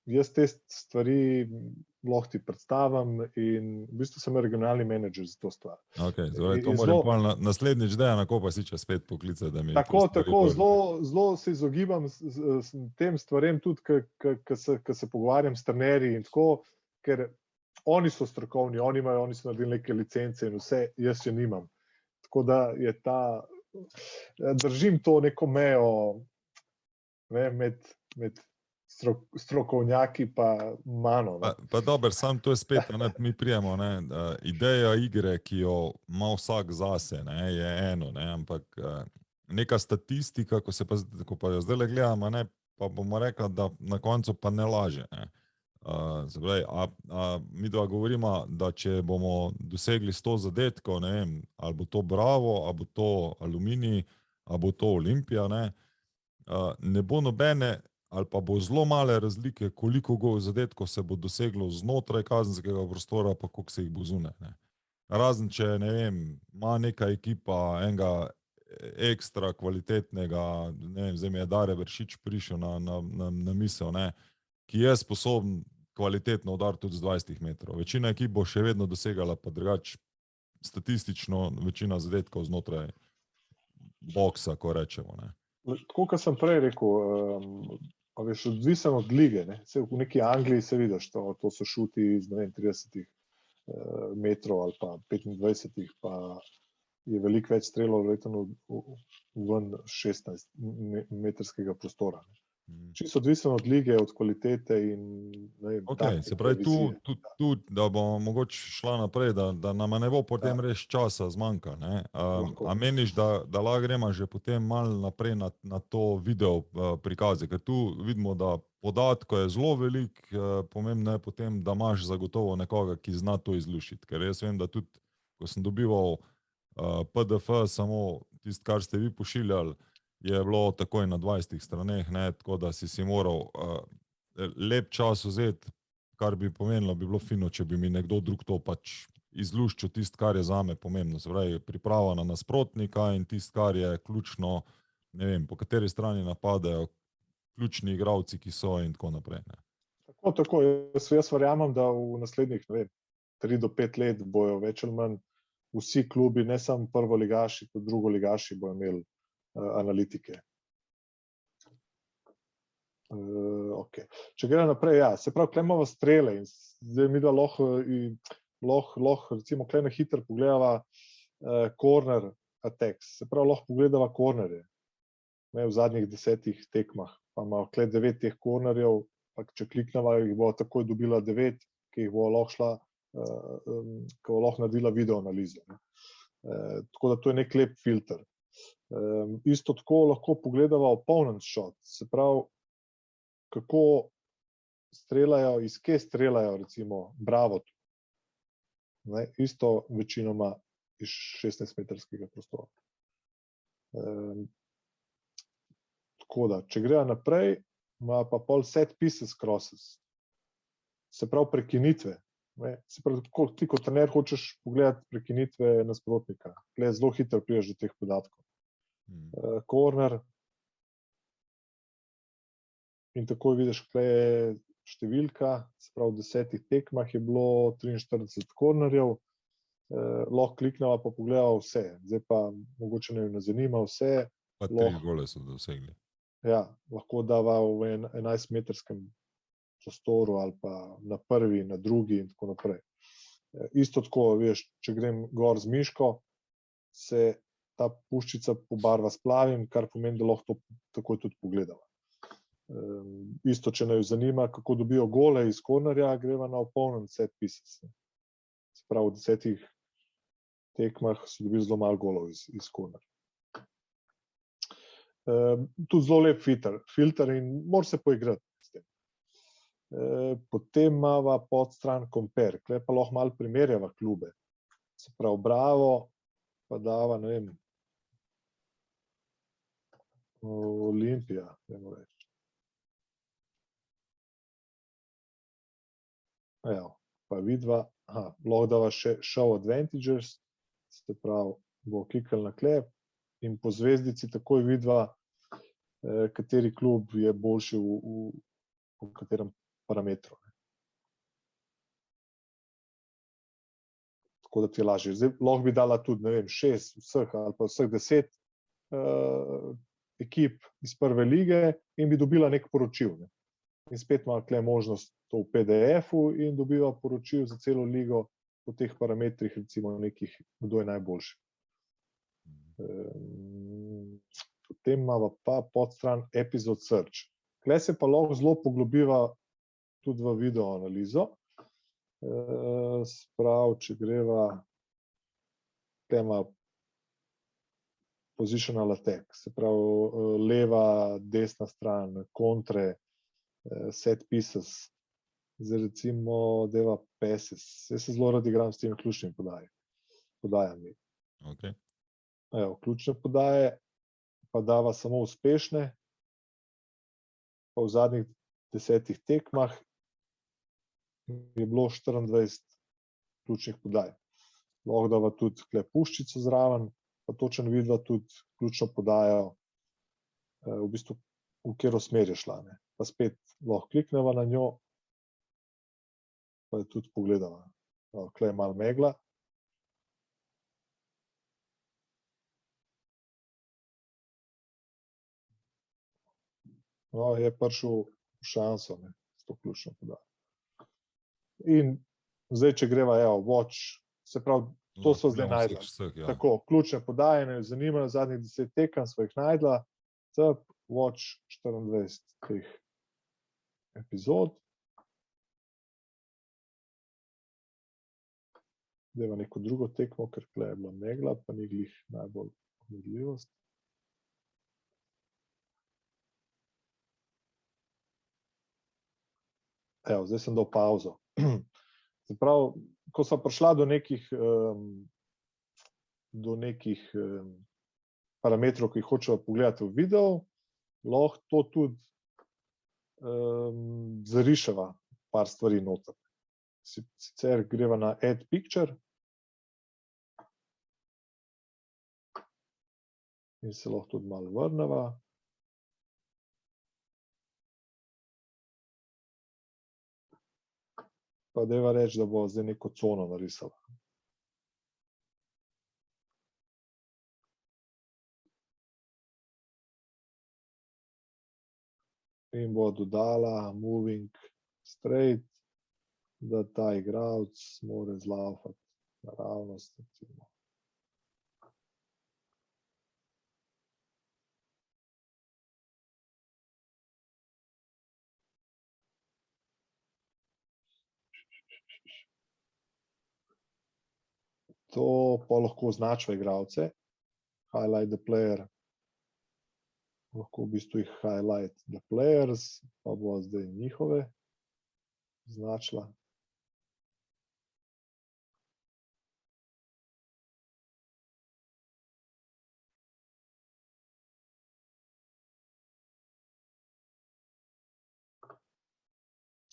Jaz te stvari lahko ti predstavim in v bistvu sem regionalni menedžer za to stvar. To moram pa naslednjič Dejana Kopasiča spet poklicati, da mi tako, zelo se izogibam tem stvarem tudi, ko se pogovarjam s trenerji in tako, ker oni so strokovni, oni so naredili neke licence in vse, jaz je nimam. Tako da je držim to neko mejo med strokovnjaki pa mano. Pa dobro, sam to je spet, mi prijemo, ideja igre, ki jo ima vsak zase, je eno, ampak neka statistika, ko pa jo zdaj gledamo, pa bomo rekli, da na koncu pa ne laže. Mi dva govorimo, da če bomo dosegli 100 zadetkov, ali bo to Bravo, ali bo to Aluminij, ali bo to Olimpija, ne bo nobene, ali pa bo zelo male razlike, koliko zadetkov se bo doseglo znotraj kazenskega prostora, pa koliko se jih bo zunaj. Razen če, ima neka ekipa enega ekstra kvalitetnega, zdaj mi je Dare Vršič prišel na misel, ki je sposoben kvalitetno udariti tudi z 20 metrov. Večina ekip bo še vedno dosegala, pa drugače statistično večina zadetkov znotraj boksa, ko rečemo. Tako, kot sem prej rekel, odvisen od lige. V neki Angliji se vidiš, to so šuti iz 30 metrov ali pa 25, pa je veliko več strelov verjetno ven 16 metrskega prostora. Čisto odvisno od lige, od kvalitete in se pravi, tu, da bomo mogoče šla naprej, da nama ne bo potem res časa zmanjka. A meniš, da lahko gremo že potem malo naprej na to video prikaze, ker tu vidimo, da podatkov je zelo veliko, pomembno je potem, da imaš zagotovo nekoga, ki zna to izluščiti, ker jaz vem, da tudi, ko sem dobival PDF, samo tisto, kar ste vi pošiljali, je bilo takoj na 20 straneh, tako da si moral lep čas vzeti, kar bi pomenilo, bi bilo fino, če bi mi nekdo drug to pač izluščil tisto, kar je zame pomembno. Se pravi, priprava na nasprotnika in tisto, kar je ključno, po kateri strani napadajo ključni igralci, ki so in tako naprej. Tako. Jaz verjamem, da v naslednjih 3 do 5 let bojo več ali manj vsi klubi, ne samo prvoligaši, tudi drugoligaši bojo imeli analitike. Okay. Če gre naprej, ja, se pravi, tukaj imamo strele in zdaj mi da lahko recimo tukaj na hitro pogledava corner attacks, se pravi, lahko pogledava cornerje v zadnjih 10 tekmah, pa ima tukaj 9 teh cornerjev, pa če klikneva, jih bo takoj dobila 9, ki jih bo lahko šla, ki bo lahko naredila video analizo. Tako da to je nek lep filter. Isto tako lahko pogledava opponent shot, se pravi, kako streljajo, iz kje streljajo, recimo Bravo. Isto večinoma iz 16-metrskega prostora. Tako da, če gre naprej, ima pa pol set pieces crosses, se pravi prekinitve. Se pravi, ti kot trener hočeš pogledati prekinitve nasprotnika. Tukaj zelo hitro prideš do teh podatkov. Corner. In takoj vidiš, kaj je številka, se pravi, v 10 tekmah je bilo 43 kornerjev, lahko klikneva pa pogledava vse. Zdaj pa mogoče ne zanima vse. Pa 3 gole so dosegli. Ja, lahko dava v 11-metrskem prostoru ali pa na prvi, na drugi in tako naprej. Isto tako, veš, če grem gor z miško, se ta puščica pobarva s plavim, kar pomeni, da lahko to takoj tudi pogledava. Isto, če ne jo zanima, kako dobijo gole iz kornerja, greva na opponent set pieces. Se pravi, v 10 tekmah so dobili zelo malo golov iz kornerja. Tudi zelo lep filter in mora se poigrati s tem. Potem imava podstran compare, tukaj pa lahko malo primerjava klube. Se pravi, Bravo pa dava, ne vem, Olimpija, dajmo reči. Pa vidva, lahko dava še show advantages, se pravi, bo klikali na klep in po zvezdici takoj vidva, kateri klub je boljši v katerem parametru. Tako da ti je lažje. Zdaj, lahko bi dala tudi, ne vem, 6 vseh ali pa vseh 10 ekip iz prve lige in bi dobila nek poročil. In spet ima tukaj možnost to v PDF-u in dobiva poročil za celo ligo po teh parametrih, recimo nekih, kdo je najboljši. Potem imamo pa podstran episode search. Tukaj se pa lahko zelo poglobiva tudi v video analizo. Sprav, če greva, tukaj ima positional attack, se pravi leva, desna stran, kontre, set pieces, zdaj recimo deva passes. Jaz se zelo rad igram s temi ključnimi podajami. Okay. Ključne podaje pa dava samo uspešne, pa v zadnjih 10 tekmah je bilo 24 ključnih podaj. Lahko dava tudi puščico zraven, pa točno vidva tudi ključno podajo, v bistvu v katero smer je šla. Pa spet lahko klikneva na njo, pa jo tudi pogledava. Tukaj je malo megla. Je prišel v šanso, s to ključno podajo. In zdaj, če greva, watch, se pravi, to so zdaj najdla. Tako, ključne podaje, me zanimajo, zadnjih 10 tekem smo jih najdla, watch 24 teh epizod. Deva neko drugo tekmo, ker tukaj je bila megla, pa ni glih najbolj vidljivost. Zdaj sem dal pauzo. Se pravi, ko sem prišla do nekih parametrov, ki jih hočeva pogledati v videu, lahko to tudi zariševa par stvari noter. Sicer greva na add picture in se lahko tudi malo vrneva. Pa deva reči, da bo zdaj neko cono narisala. in bo dodala moving straight, da ta igralec more zlaufati naravnost, recimo. To pa lahko označva igralce, highlight the player, lahko v bistvu jih highlight the players, pa bo zdaj njihove označila.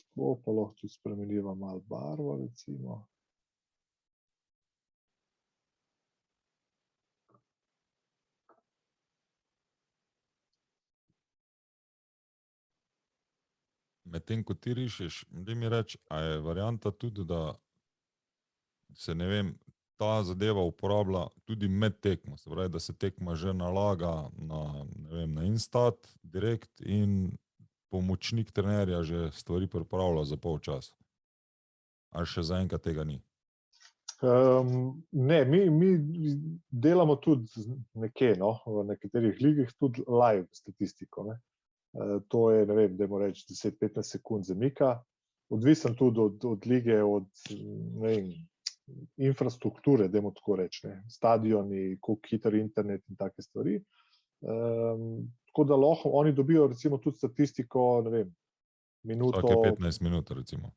Tako pa lahko tudi spremeniva malo barvo, recimo. Medtem, ko ti rišeš, da mi reči, a je varianta tudi, da se, ne vem, ta zadeva uporablja tudi med tekmo, se pravi, da se tekma že nalaga na, ne vem, na Instat, direkt in pomočnik trenerja že stvari pripravlja za polčas. Ali še zaenkrat tega ni? Ne, mi delamo tudi nekje, no, v nekaterih ligih tudi live statistiko, ne. To je, ne vem, dajmo reči 10-15 sekund zamika, odvisen tudi od lige, od, ne vem, infrastrukture, dajmo tako reči, ne, stadioni, koliko hiter internet in take stvari. Tako da lahko oni dobijo recimo tudi statistiko, ne vem, minuto. Vsake 15 minut, recimo.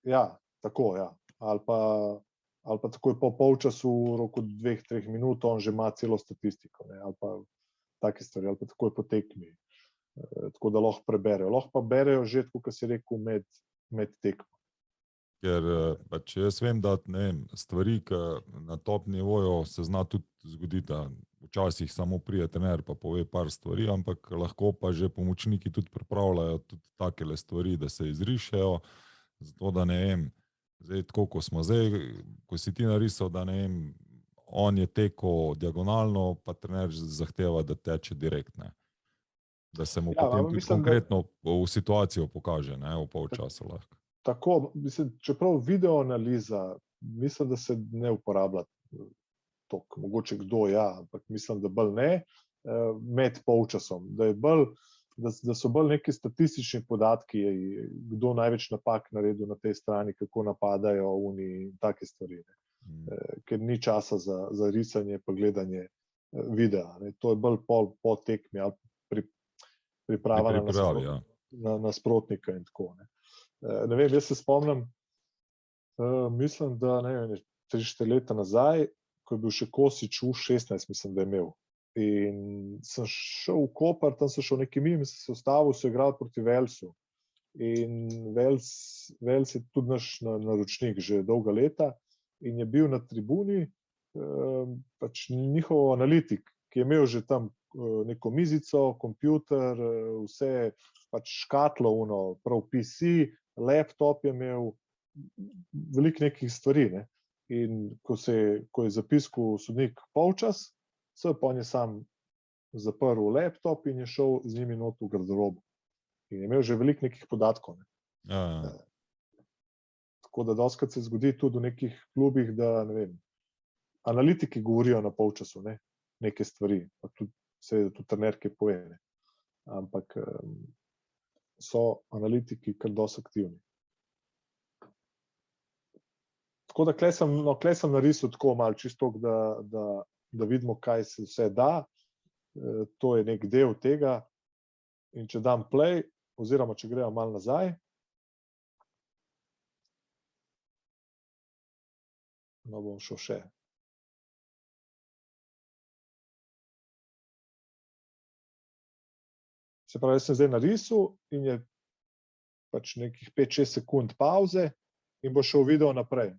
Ja, tako, ja. Ali pa takoj po polčasu, v roku 2-3 minut, on že ima celo statistiko, ne, ali pa take stvari, ali pa takoj po tekmi. Tako da lahko preberejo. Lahko pa berejo že, tako kot si rekel, med tekmo. Ker pač jaz vem, da ne vem, stvari, ki na top nivoju se zna tudi zgoditi, da včasih samo pride trener pa pove par stvari, ampak lahko pa že pomočniki tudi pripravljajo tudi takele stvari, da se izrišejo, zato da ne vem, zdaj tako, ko smo zdaj, ko si ti narisal, da ne vem, on je tekel diagonalno, pa trener zahteva, da teče direkt, ne. Da se mu potem tudi konkretno v situacijo pokaže, ne, v polčasu lahko. Tako, mislim, čeprav video analiza, mislim, da se ne uporablja toliko, mogoče kdo ja, ampak mislim, da bolj ne, med polčasom, da so bolj neki statistični podatki, kdo največ napak naredil na tej strani, kako napadajo oni in take stvari, ne. Ker ni časa za risanje pa gledanje videa, ne. To je bolj po tekmi ali priprava na nasprotnika in tako, ne. Ne vem, jaz se spomnim, mislim, da ne vem, 3-4 leta nazaj, ko je bil še Kosič U16, mislim, da je imel. In sem šel v Koper, tam sem šel nekaj mimo, sem se ustavil, so igrali proti Velsu. In Vels je tudi naš naročnik že dolga leta in je bil na tribuni pač njihov analitik, ki je imel že tam neko mizico, kompjuter, vse pač škatlo, prav PC, laptop je imel, veliko nekih stvari, ne. In ko je zapiskal sodnik polčas, pa on je sam zaprl laptop in je šel z njimi not v garderobo. In je imel že veliko nekih podatkov, ne. Ja. Tako da dostikrat se zgodi tudi v nekih klubih, da, ne vem, analitiki govorijo na polčasu, ne, neke stvari, pa tudi seveda tudi trener, ki pove, ne. Ampak so analitiki kar dosti aktivni. Tako da klej sem narisal tako malo čisto, da vidimo, kaj se vse da. To je nek del tega. In če dam play, oziroma če gremo malo nazaj, no bom šel še. Se pravi, jaz sem zdaj narisal in je pač nekih 5-6 sekund pauze in bo šel video naprej.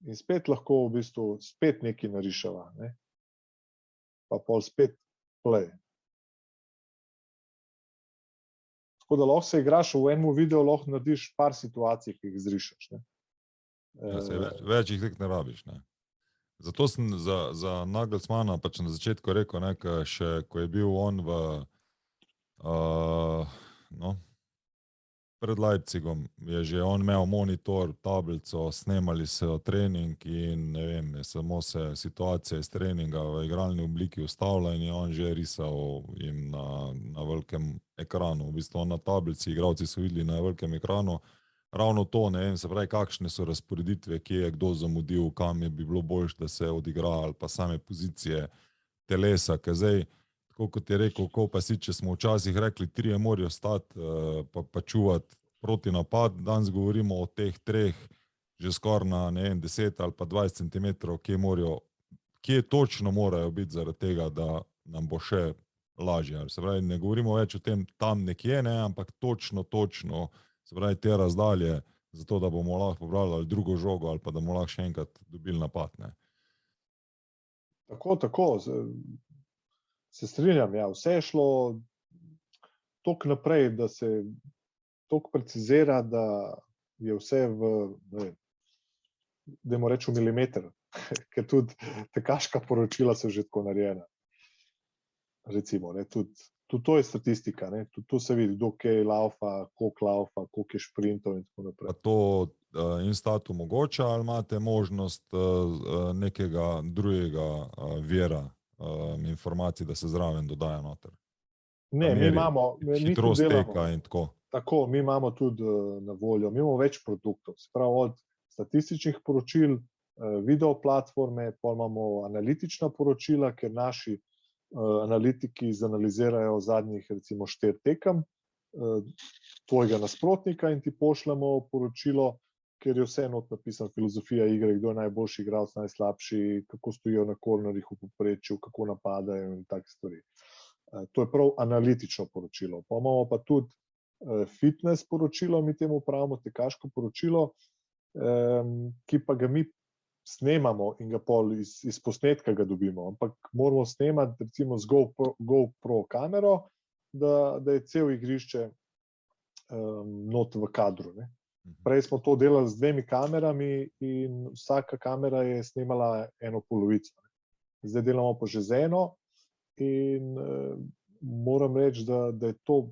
In spet lahko v bistvu spet nekaj nariševa, ne. Pa pol spet play. Tako da lahko se igraš v enem videu, lahko narediš par situacij, ki jih zrišeš, ne. Ja, več jih tek ne rabiš, ne. Zato sem za Nagelsmana pač na začetku rekel, ne, še ko je bil on no. Pred Leipzigom je že on imel monitor, tablico, snemali so trening in ne vem, je samo se situacija iz treninga v igralni obliki ustavila in je on že risal jim na velikem ekranu. V bistvu na tablici igralci so videli na velikem ekranu ravno to, ne vem, se pravi, kakšne so razporeditve, kje je kdo zamudil, kam je bi bilo boljše, da se odigra ali pa same pozicije telesa, ker zdaj tako kot je rekel Kopasič, če smo včasih rekli, 3 morajo stati pa čuvati proti napad, danes govorimo o teh 3 že skoraj na 10 ali pa 20 centimetrov, kje točno morajo biti zaradi tega, da nam bo še lažje. Se pravi, ne govorimo več o tem tam nekje, ne, ampak točno, se pravi, te razdalje, zato da bomo lahko pobrali ali drugo žogo ali pa da bomo lahko še enkrat dobili napad, ne. Tako. Se strinjam, ja, vse je šlo toliko naprej, da se toliko precizira, da je vse v, ne vem, dajmo reči v milimeter, ker tudi tekaška poročila so že tako narejena. Recimo, ne, tudi to je statistika, ne, tudi to se vidi, kdo kaj laufa, koliko je šprintov in tako naprej. Pa to Instat omogoča ali imate možnost nekega drugega vira informacij, da se zraven dodaja noter? Ne, mi imamo hitrost teka in tako. Tako, mi imamo tudi na voljo, mi imamo več produktov, se pravi od statističnih poročil, video platforme, pa imamo analitična poročila, ker naši analitiki zanalizirajo zadnjih recimo 4 tekem tvojega nasprotnika in ti pošljamo poročilo, ker je vse not napisano, filozofija igre, kdo je najboljši igralec, najslabši, kako stojijo na kornerjih v povprečju, kako napadajo in take stvari. To je prav analitično poročilo. Pa imamo pa tudi fitness poročilo, mi temu pravimo tekaško poročilo, ki pa ga mi snemamo in ga pol iz posnetka ga dobimo, ampak moramo snemati recimo z GoPro kamero, da je cel igrišče not v kadru, ne. Prej smo to delali z 2 kamerami in vsaka kamera je snemala eno polovico. Zdaj delamo pa že z eno in moram reči, da je to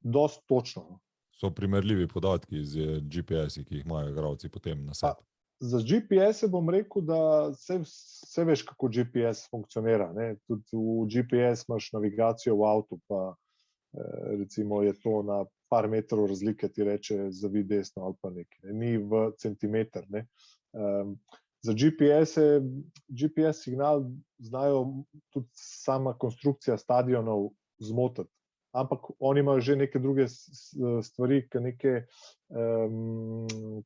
dosti točno. So primerljivi podatki z GPS-i, ki jih imajo igralci potem na sebi? Za GPS-e bom rekel, da vse veš, kako GPS funkcionira, ne. Tudi v GPS imaš navigacijo v avtu, pa recimo je to na par metrov razlike, ti reče zavij desno ali pa nekaj, ni v centimeter, ne. Za GPS signal znajo tudi sama konstrukcija stadionov zmotiti, ampak oni imajo že neke druge stvari, ki neke,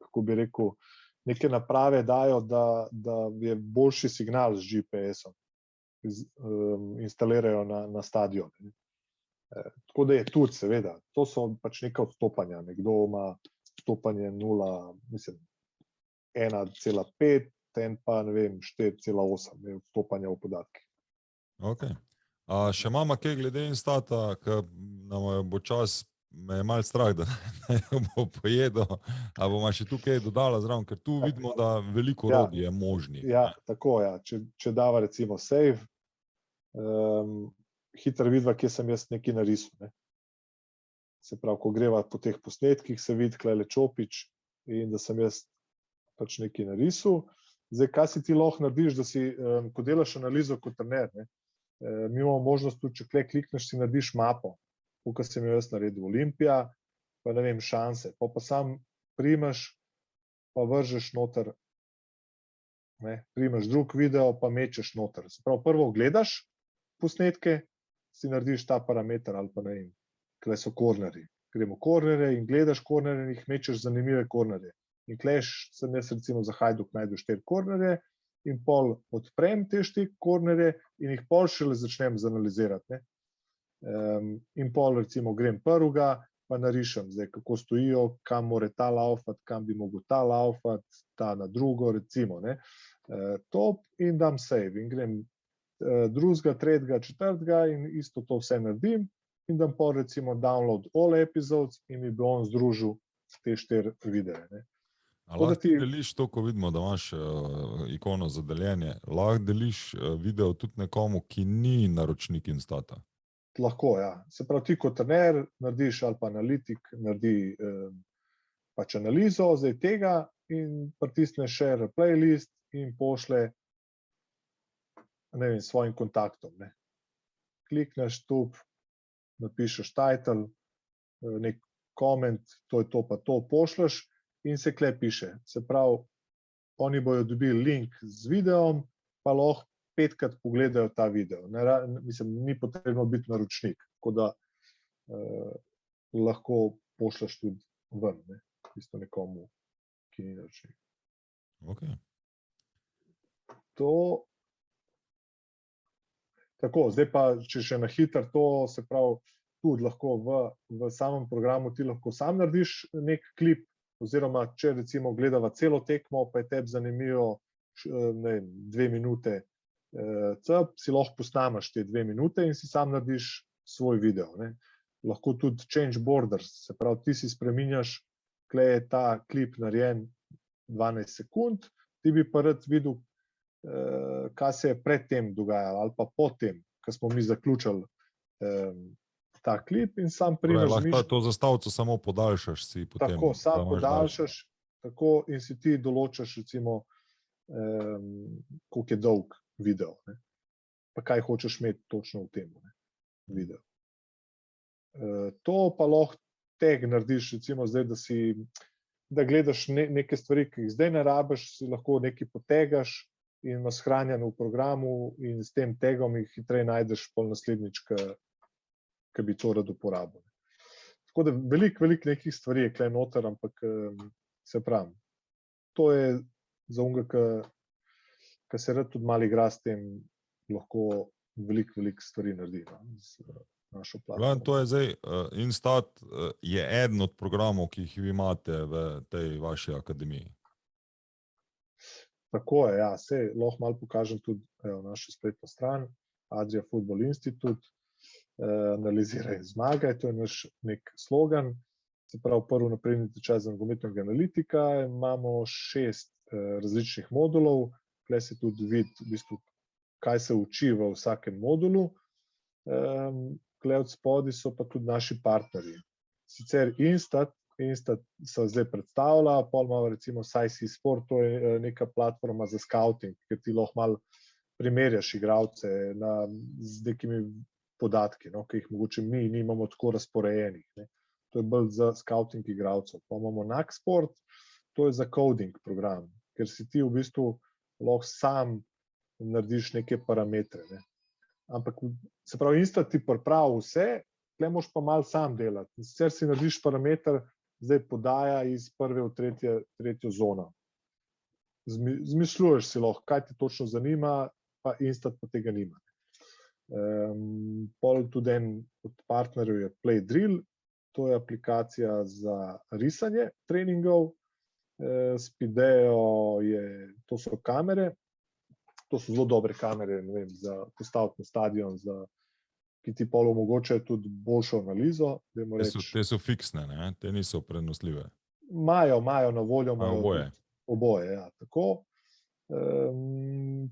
kako bi rekel, neke naprave dajo, da je boljši signal z GPS-om, instalirajo na stadion. Tako da je tudi, seveda, to so pač neka odstopanja. Nekdo ima odstopanje 1,5, en pa, ne vem, 4,8 odstopanja v podatkih. Ok. Še imamo kaj glede Instata, ker nam bo čas, me je malo strah, da jo bo pojedel, a bomo še tukaj dodala zraven, ker tu vidimo, da veliko orodij je možnih. Ja, tako, ja. Če dava recimo save, hitro vidva, kje sem jaz nekaj narisal, ne. Se pravi, ko greva po teh posnetkih, se vidi klele čopič in da sem jaz pač nekaj narisal. Zdaj, kaj si ti lahko narediš, da si, ko delaš analizo kot trener, ne, mi imamo možnost tudi, če klikneš, si narediš mapo, kot sem jo jaz naredil Olimpija, pa ne vem, šanse, pa sam primaš, pa vržeš noter, ne, primaš drug video, pa mečeš noter. Se pravi, prvo gledaš posnetke, si narediš ta parameter ali pa ne vem, kle so kornerji. Gremo kornerje in gledaš kornerje in jih mečeš zanimive kornerje. In kleš sem jaz recimo za Hajduk najdu 4 kornerje in pol odprem te 4 kornerje in jih pol šele začnem zanalizirati, ne. In pol recimo grem prvega, pa narišem zdaj, kako stojijo, kam more ta laufati, kam bi mogel ta laufati, ta na drugo, recimo, ne. Top in dam save in grem drugega, tretjega, četrtega in isto to vse naredim in dam pol recimo download all episodes in mi bo on združil te 4 videe, ne. Lahko ti deliš to, ko vidimo, da imaš ikono za deljenje, lahko deliš video tudi nekomu, ki ni naročnik Instata? Lahko, ja. Se pravi, ti kot trener narediš ali pa analitik, naredi pač analizo zdaj tega in pritisne share playlist in pošle, ne vem, svojim kontaktom. Ne. Klikneš tu, napišeš title, nek koment, to je to pa to, pošleš in se kle piše. Se pravi, oni bojo dobili link z videom, pa lahko 5krat pogledajo ta video. Mislim, ni potrebno biti naročnik, tako da lahko pošleš tudi ven, ne, isto nekomu, ki ni naročnik. Okay. To, tako, zdaj pa, če še na hitro, to se pravi, tudi lahko v samem programu ti lahko sam narediš nek klip, oziroma če recimo gledava celo tekmo, pa je tebi zanimivo 2 minute, si lahko posnamaš te 2 minute in si sam narediš svoj video. Ne. Lahko tudi change borders, se pravi, ti si spreminjaš, kle je ta klip narejen 12 sekund, ti bi pa rad videl, kaj se je pred tem dogajalo ali pa potem, ko smo mi zaključili ta klip in sam primaš Lahko to zastavico samo podaljšaš si potem. Tako, sam podaljšaš, tako in si ti določaš recimo, koliko je dolg video, ne, pa kaj hočeš imeti točno v tem videu. To pa lahko tag narediš, recimo zdaj, da gledaš neke stvari, ki jih zdaj ne rabiš, si lahko nekaj potegaš in imaš shranjeno v programu in s tem tagom jih hitreje najdeš pol naslednjič, ki bi to rad uporabil. Tako da veliko nekih stvari je kle noter, ampak se pravim, to je za onega, ki se rad tudi malo igra s tem, lahko veliko stvari naredi z našo platformo. To je zdaj, Instat je eden od programov, ki jih vi imate v tej vaši akademiji. Tako je, ja, sej lahko malo pokažem tudi našo spletno stran, Adria Football Institute, analiziraj zmagaj, to je naš nek slogan, se pravi prvi napredni tečaj za nogometnega analitika, imamo 6 različnih modulov, tukaj se tudi vidi, v bistvu, kaj se uči v vsakem modulu. Tukaj od spodaj so pa tudi naši partnerji. Sicer Instat se zdaj predstavlja, pol imamo recimo SciC Sport, to je neka platforma za scouting, ker ti lahko malo primerjaš igralce z nekimi podatki, no, ki jih mogoče mi nimamo tako razporejenih. Ne. To je bolj za scouting igralcev. Pa imamo Naksport, to je za coding program, ker si ti v bistvu lahko sam narediš neke parametre. Ne. Ampak, se pravi, Instat ti pripravi vse, tukaj moraš pa malo sam delati. Sicer si narediš parameter, zdaj podaja iz prve v tretjo zono. Zmišljuješ si lahko, kaj ti točno zanima, pa Instat pa tega nima. Pol tudi en od partnerjev je Playdrill, to je aplikacija za risanje treningov, Speedeo to so kamere, to so zelo dobre kamere, ne vem, za postaviti na stadion, ki ti pol omogočajo tudi boljšo analizo. Te so fiksne, ne? Te niso prenosljive. Imajo na voljo oboje, ja, tako.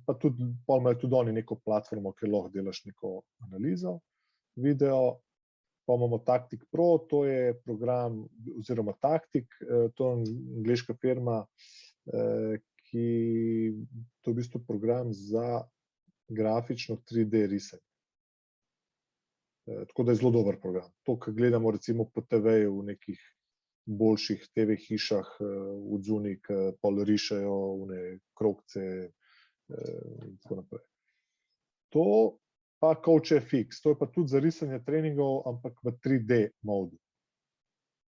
Pa tudi, pol imajo tudi oni neko platformo, kjer lahko delaš neko analizo, video. Pa imamo Tactic Pro, to je program, oziroma Tactic, to je angleška firma, ki to je v bistvu program za grafično 3D risanje. Tako da je zelo dober program. To, kar gledamo recimo po TV-ju v nekih boljših TV hišah v odzuni, ki pol rišajo krogce in tako naprej. To pa CoachFX, to je pa tudi za risanje treningov, ampak v 3D modu.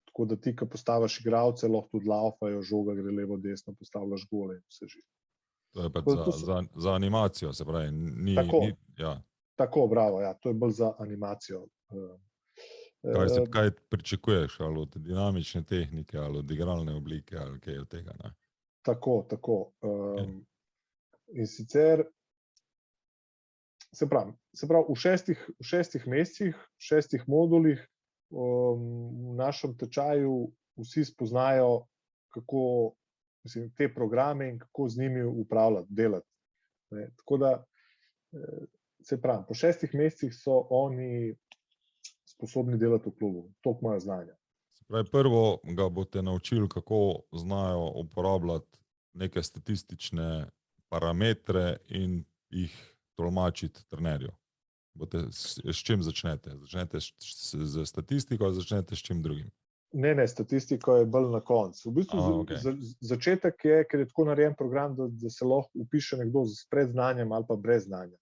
Tako da ti, ko postaviš igralce, lahko tudi laufajo, žoga gre levo, desno, postavljaš gole in vse živi. To je pa za animacijo, se pravi. Tako, bravo, ja, to je bolj za animacijo. Kaj pričakuješ, ali od dinamične tehnike, ali od igralne oblike, ali kaj od tega? Ne? Tako. In sicer, se pravi, v 6 mesecih, v 6 modulih v našem tečaju vsi spoznajo, kako te programe in kako z njimi upravljati, delati. Ne? Tako da, se pravi, po 6 mesecih so oni sposobni delati v klubu, toliko imajo znanja. Pravi, prvo ga boste naučili, kako znajo uporabljati neke statistične parametre in jih tolmačiti trenerju. S čim začnete? Začnete z statistiko ali začnete s čim drugim? Ne, statistiko je bolj na koncu. V bistvu začetek je, ker je tako narejen program, da se lahko upiše nekdo s predznanjem ali pa brez znanja.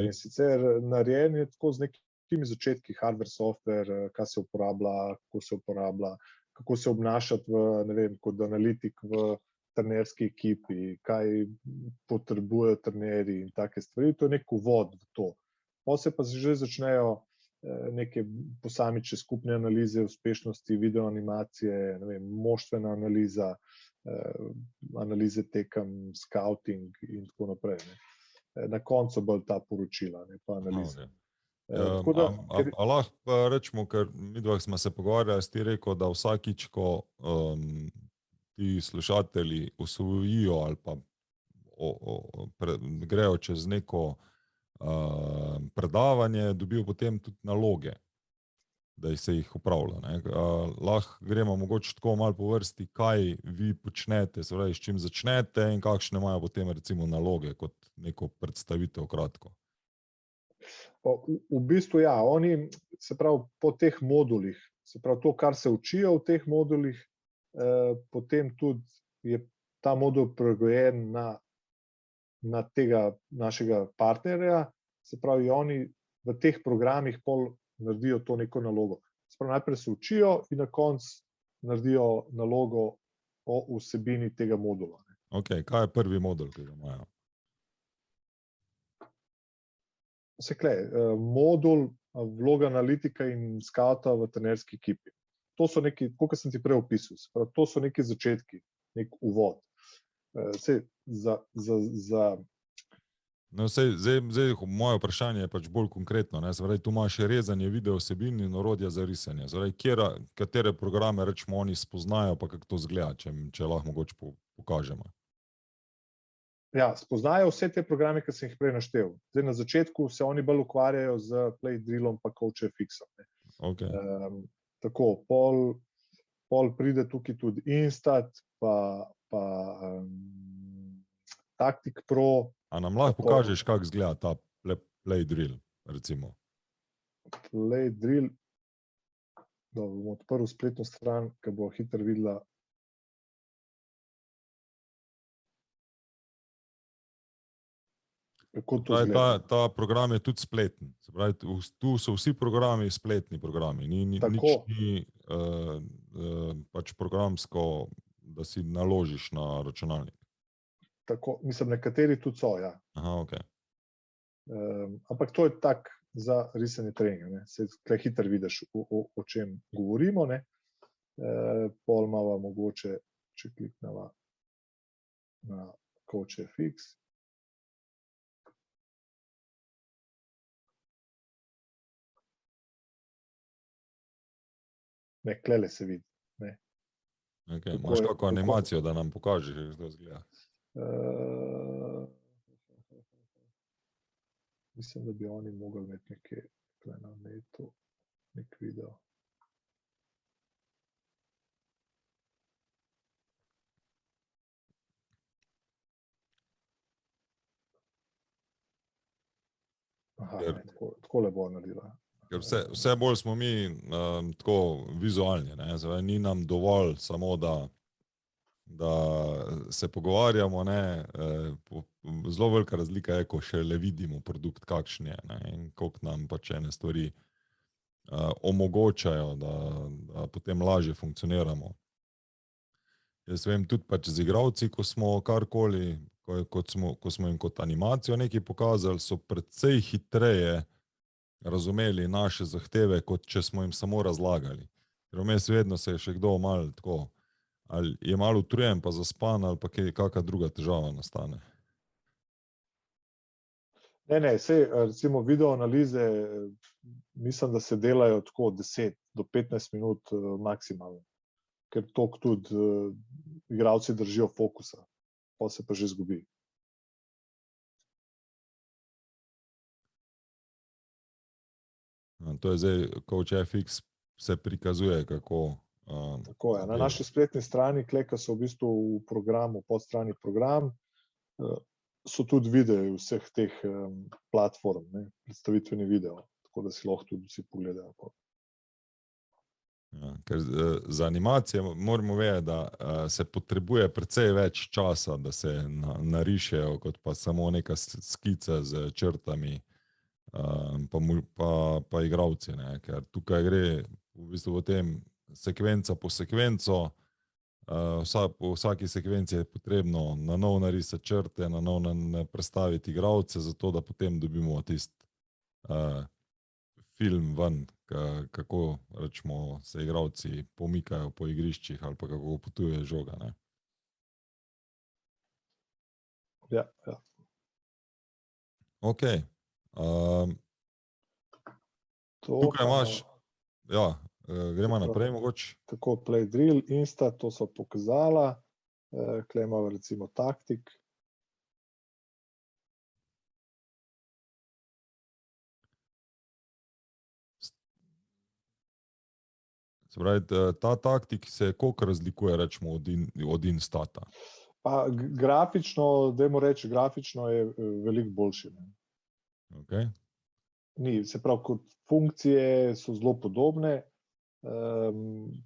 In sicer narejen je tako z nekimi začetki, hardware, software, kaj se uporablja, kako se obnašati kot analitik v trenerski ekipi, kaj potrebujejo trenerji in take stvari. To je nek uvod v to. Potem pa že začnejo neke posamične skupne analize uspešnosti, videoanimacije, moštvena analiza, analize tekem, scouting in tako naprej. Na koncu bolj ta poročila, pa analiza. A lahko rečemo, ker midva smo se pogovarjali, ti rekel, da vsakič, ko ti slušatelji osvojijo ali pa grejo čez neko predavanje, dobijo potem tudi naloge, da se jih upravlja. Lahko gremo mogoče tako malo po vrsti, kaj vi počnete, se pravi, s čim začnete in kakšne imajo potem recimo naloge kot neko predstavitev kratko. V bistvu ja, oni se pravi po teh modulih, se pravi to, kar se učijo v teh modulih, potem tudi je ta modul prilagojen na tega našega partnerja, se pravi, oni v teh programih pol naredijo to neko nalogo. Se pravi, najprej se učijo in na koncu naredijo nalogo o vsebini tega modula. Ok, kaj je prvi modul, ki ga imajo? Modul vloga analitika in skauta v trenerski ekipi. To so neki, kot sem ti prej opisal, to so neki začetki, nek uvod. Zdaj, moje vprašanje je pač bolj konkretno. Tu imaš rezanje video vsebin in orodja za risanje. Katere programe rečemo oni spoznajo, pa kako to izgleda, če lahko mogoče pokažemo? Ja, spoznajo vse te programe, ki sem jih prej naštel. Zdaj, na začetku se oni bolj ukvarjajo z Play Drillom pa CoachFX-om. Okay. Tako, pol pride tukaj tudi Instat, pa Tactic Pro. A nam lahko pokažeš, kako izgleda ta Play Drill, recimo? Play Drill, da bom odprl spletno stran, ki bo hitro videla. Ta program je tudi spleten. Se pravi, tu so vsi programi spletni programi. Nič ni pač programsko, da si naložiš na računalnik. Tako, mislim, nekateri tudi so, ja. Aha, ok. Ampak to je tak za risanje treninga. Se tukaj hitro vidiš, o čem govorimo. Pol imava mogoče, če klikneva na CoachFX. Klele se vidi. Okay. Imaš kako animacijo, da nam pokažeš, kako to izgleda? Mislim, da bi oni mogli imeti nekaj na netu, nek video. Aha, tako le bo naredila. Ker vse bolj smo mi tako vizualni. Zdaj, ni nam dovolj samo, da se pogovarjamo. Zelo velika razlika je, ko še le vidimo produkt, kakšen je in koliko nam pač ene stvari omogočajo, da potem lažje funkcioniramo. Jaz vem tudi pač z igralci, ko smo karkoli, ko smo jim kot animacijo nekaj pokazali, so precej hitreje razumeli naše zahteve, kot če smo jim samo razlagali. Ker vmes vedno se je še kdo malo tako, ali je malo utrujen pa zaspan, ali pa kakšna druga težava nastane. Ne, sej, recimo video analize, mislim, da se delajo tako 10 do 15 minut maksimalno, ker toliko tudi igralci držijo fokusa, pa se pa že izgubi. To je zdaj, Coach FX se prikazuje, kako Tako je. Na naši spletni strani, kleka so v bistvu v programu, podstrani program, so tudi videi vseh teh platform, predstavitveni video, tako da si lahko tudi vsi pogledajo. Ja, ker za animacije moramo vedeti, da se potrebuje precej več časa, da se narišejo, kot pa samo neka skica z črtami, pa igravci, ne? Ker tukaj gre v bistvu v tem sekvenca po sekvenco, po vsaki sekvenci je potrebno na nov narisati črte, na nov predstaviti igravce, zato da potem dobimo tisti film ven, kako rečemo, se igravci pomikajo po igriščih ali pa kako potuje žoga. Ne? Ja. Ok. Tukaj imaš, ja, gremo naprej mogoče. Tako, Play Drill, Insta, to so pokazala, tukaj imamo recimo taktik. Se pravi, ta taktik se koliko razlikuje, rečemo, od Instata? Pa grafično, dajmo reči, grafično je veliko boljši. Okay. Ni, se pravi, kot funkcije so zelo podobne,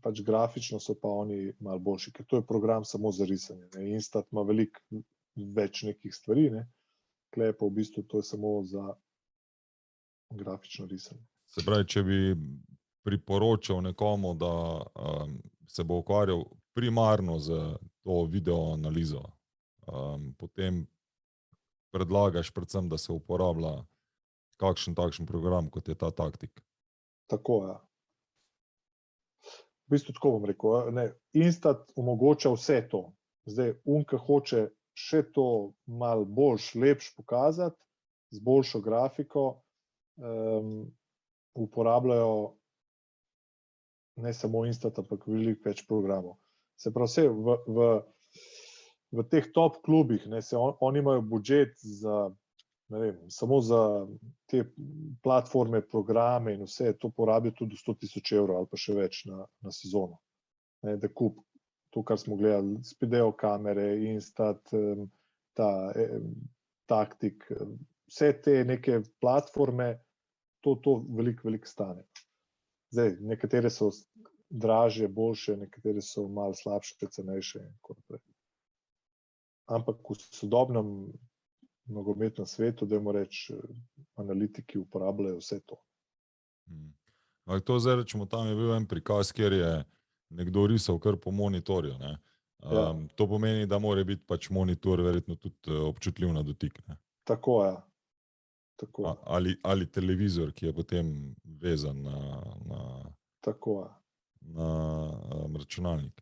pač grafično so pa oni malo boljši, ker to je program samo za risanje. Ne? Instat ima veliko več nekih stvari, ne? Tukaj pa v bistvu to je samo za grafično risanje. Se pravi, če bi priporočal nekomu, da se bo ukvarjal primarno z to video analizo, potem predlagaš predvsem, da se uporablja kakšen takšen program, kot je ta taktik. Tako, ja. V bistvu tako bom rekel, ne, Instat omogoča vse to. Zdaj, Unka hoče še to malo boljš, lepš pokazati, z boljšo grafiko, uporabljajo ne samo Instat, ampak veliko več programov. Se pravi, vse v teh top klubih, ne, oni imajo budžet za, ne vem, samo za te platforme, programe in vse, to porabijo tudi 100.000 evrov ali pa še več na sezono. Ne, da kup to, kar smo gledali, video kamere, Instat, taktik, vse te neke platforme, to veliko stane. Zdaj, nekatere so dražje, boljše, nekatere so malo slabše, cenejše in tako naprej. Ampak v sodobnem nogometnem svetu, dajmo reči, analitiki uporabljajo vse to. To zdaj rečemo, tam je bil en prikaz, kjer je nekdo risal kar po monitorju. Ne? Ja. To pomeni, da mora biti pač monitor verjetno tudi občutljiv na dotik. Ne? Tako je. Tako. Ali televizor, ki je potem vezan na računalnik.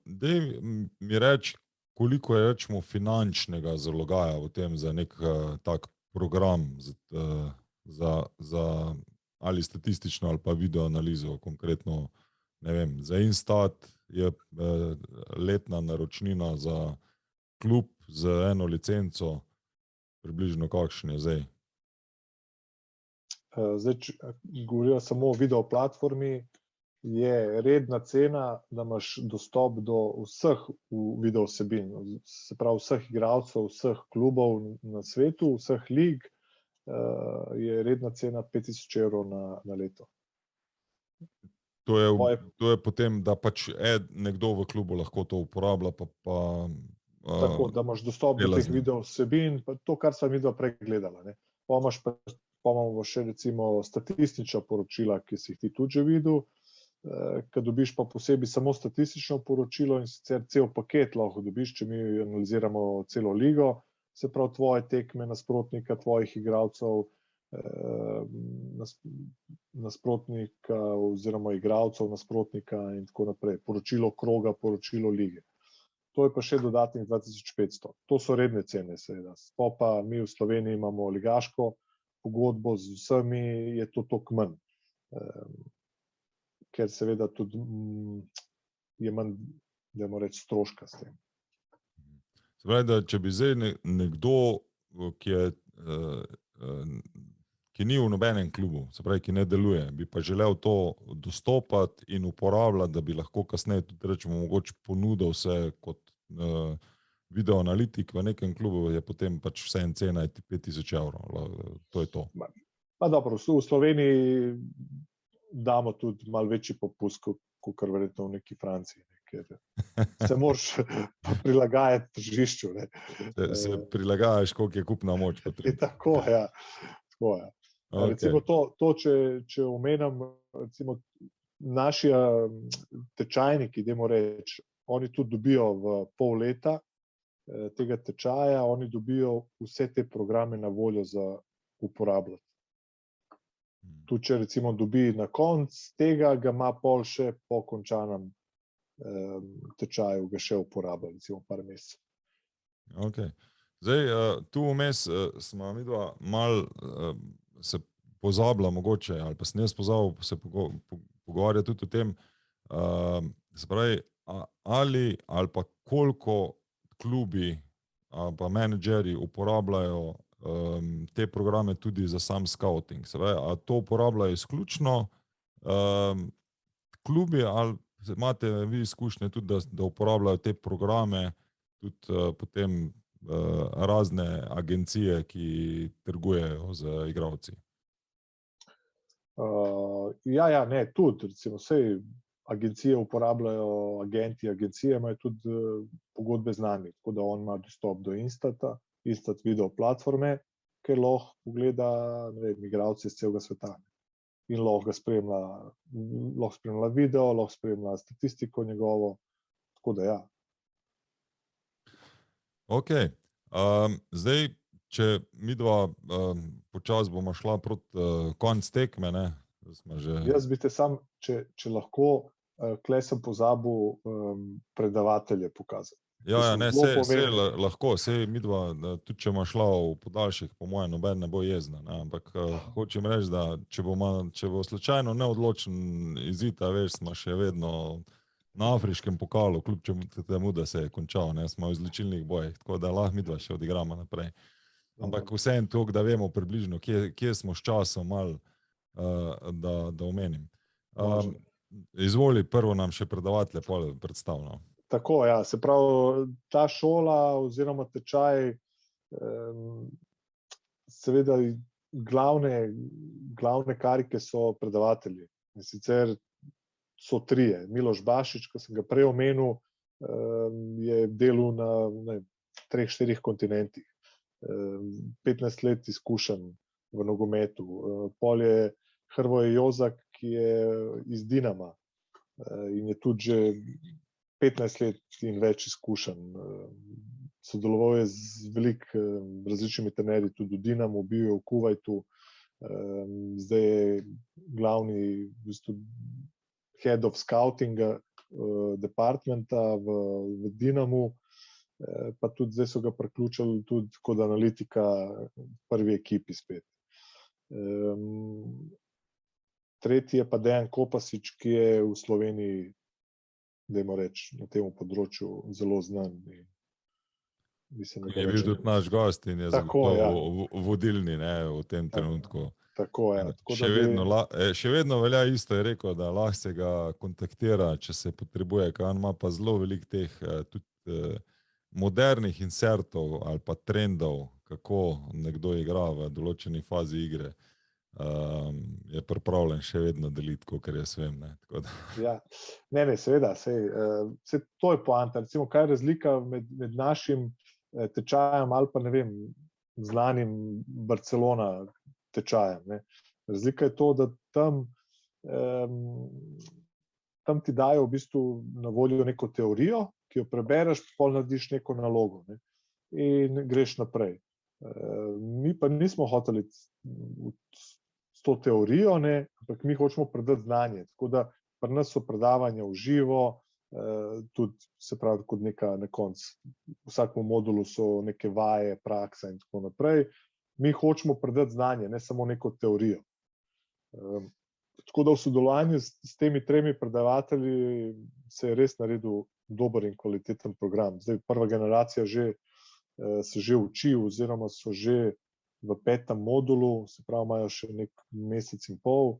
Daj mi reči, koliko je rečemo finančnega zalogaja v tem za nek tak program za ali statistično ali pa video analizo, konkretno, ne vem, za Instat je letna naročnina za klub z eno licenco, približno kakšen je zdaj? Zdaj, če govorijo samo o video platformi, je redna cena, da imaš dostop do vseh video vsebin, se pravi vseh igralcev, vseh klubov na svetu, vseh lig, je redna cena 5.000 evrov na leto. To je potem, da pač nekdo v klubu lahko to uporablja, tako, da imaš dostop do teh video vsebin, pa to, kar sem videla prej gledala. Ne. Pa imamo še recimo statistična poročila, ki si jih ti tudi že videl, ko dobiš pa posebej samo statistično poročilo in sicer cel paket lahko dobiš, če mi analiziramo celo ligo, se pravi tvoje tekme, nasprotnika, tvojih igralcev, nasprotnika oziroma igralcev, nasprotnika in tako naprej. Poročilo kroga, poročilo lige. To je pa še dodatnih 2500. To so redne cene, seveda. Pa mi v Sloveniji imamo ligaško pogodbo z vsemi, je to toliko manj. Ker seveda tudi je manj, dajmo reči, stroška s tem. Se pravi, da če bi zdaj nekdo, ki ki ni v nobenem klubu, se pravi, ki ne deluje, bi pa želel to dostopati in uporabljati, da bi lahko kasneje tudi rečemo, mogoče ponudil se kot videoanalitik v nekem klubu, je potem pač vse en cena 5.000 evrov. To je to. Pa dobro, v Sloveniji damo tudi malo večji popust, kot verjetno v neki Franciji, ker se moraš prilagajati tržišču. Se prilagajaš, koliko je kupna moč potrebna. Tako, ja. Okay. Recimo to, če omenjam, recimo naši tečajniki, dajmo reči, oni tudi dobijo v pol leta tega tečaja, oni dobijo vse te programe na voljo za uporabljati. Tudi če recimo dobi na konc tega, ga ima pol še po končanem tečaju, ga še uporablja, recimo par mesecev. Okay. Zdaj, tu vmes smo midva malo se pozabila mogoče, ali pa sem jaz pozabil se pogovarjati tudi o tem, se pravi, ali pa koliko klubi pa menedžeri uporabljajo te programe tudi za sam scouting. Se pravi, a to uporabljajo izključno klubi, ali imate vi izkušnje tudi, da uporabljajo te programe tudi potem razne agencije, ki trgujejo z igralci? Ne, tudi, recimo, vse agencije uporabljajo, agencije imajo tudi pogodbe z nami, tako da on ima dostop do Instata, Instat video platforme, ker lahko pogleda igralce iz celega sveta. In lahko ga spremlja video, lahko spremlja statistiko njegovo, tako da ja. Ok, zdaj, če midva počasi bomo šla proti konc tekme, ne? Jaz bi te sam, če lahko, tule sem pozabil predavatelje pokazati. Ja, ne, lahko, midva, tudi če ima šla v podaljšek, po mojem, noben ne bo jezna, ne? Ampak hočem reči, da če bo slučajno neodločen izid, veš, smo še vedno na afriškem pokalu, kljub temu, da se je končal, ne, smo v izločilnih bojih, tako da lahko midva še odigramo naprej. Ampak vseeno toliko, da vemo približno, kje smo s časom malo, da omenim. Izvoli, prvo nam še predavatelje pol predstavljamo. Tako, ja, se pravi, ta šola oziroma tečaj, seveda glavne karike so predavatelji. In sicer so trije. Miloš Bašič, ki sem ga prej omenil, je delal na 3-4 kontinentih. 15 let izkušenj v nogometu. Pol je Hrvoje Jozak, ki je iz Dinama in je tudi že 15 let in več izkušenj. Sodeloval je z veliko različnimi trenerji, tudi v Dinamu, bil je v Kuvajtu, zdaj je glavni v bistvu head of scoutinga departmenta v Dinamu, pa tudi zdaj so ga priključili tudi kot analitika prvi ekipi spet. Tretji je pa Dejan Kopasič, ki je v Sloveniji, dajmo reči, na tem področju zelo znan. Je bil tudi naš gost in je zagotovo vodilni, ne, v tem trenutku. Tako, ja. Še vedno velja isto, je rekel, da lahko se ga kontaktira, če se potrebuje, ker on ima pa zelo veliko teh tudi modernih insertov ali pa trendov, kako nekdo igra v določeni fazi igre. Je pripravljen še vedno deliti, kakor jaz vem. Ja, ne, seveda, to je poanta. Recimo, kaj je razlika med našim tečajem ali pa, ne vem, znanim Barcelona tečajem, ne. Razlika je to, da tam ti dajo v bistvu na voljo neko teorijo, ki jo prebereš, pol narediš neko nalogo, ne, in greš naprej. Mi pa nismo hoteli s to teorijo, ne, ampak mi hočemo predati znanje. Tako da pri nas so predavanja v živo, tudi se pravi kot neka na koncu. V vsakem modulu so neke vaje, praksa in tako naprej. Mi hočemo predati znanje, ne samo neko teorijo. Tako da v sodelovanju s temi tremi predavatelji se je res naredil dober in kvaliteten program. Zdaj prva generacija se že uči oziroma so že v 5. modulu, se pravi, imajo še nek mesec in pol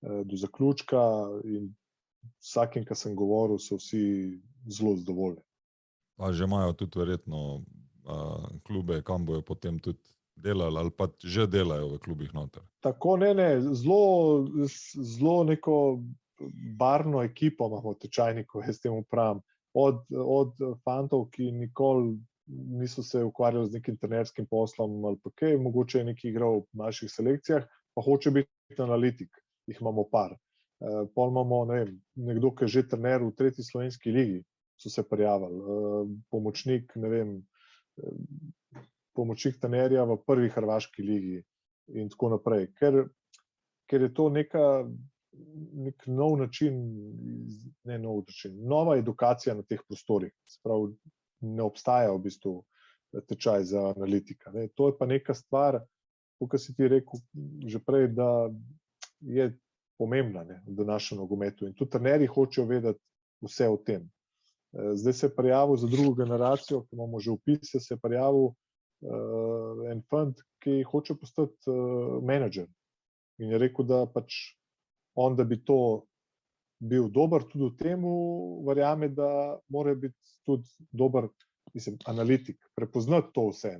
do zaključka in vsakim, ki sem govoril, so vsi zelo zadovoljni. Pa že imajo tudi verjetno klube, kam bojo potem tudi delali ali pa že delajo v klubih noter. Tako, zelo neko barvno ekipo imamo tečajnikov, jaz temu pravim. Od fantov, ki nikoli niso se ukvarjali z nekim trenerskim poslom ali pa kaj, mogoče je neki igral v naših selekcijah, pa hoče biti analitik, jih imamo par. Pol imamo, nekdo, ki je že trener v 3. slovenski ligi, so se prijavili. Pomočnik, pomočnik trenerja v 1. hrvaški ligi in tako naprej. Ker je to nek nov način, nova edukacija na teh prostorih. Se pravi, ne obstaja v bistvu tečaj za analitika. To je pa neka stvar, kot si ti rekel že prej, da je pomembna v današnjem nogometu. In tudi trenerji hočejo vedeti vse o tem. Zdaj se je prijavil za drugo generacijo, ki imamo že vpise, se je prijavil en fant, ki hoče postati menedžer. In je rekel, da pač on, da bi to bil dober tudi v temu, verjame, da mora biti tudi dober analitik, prepoznati to vse.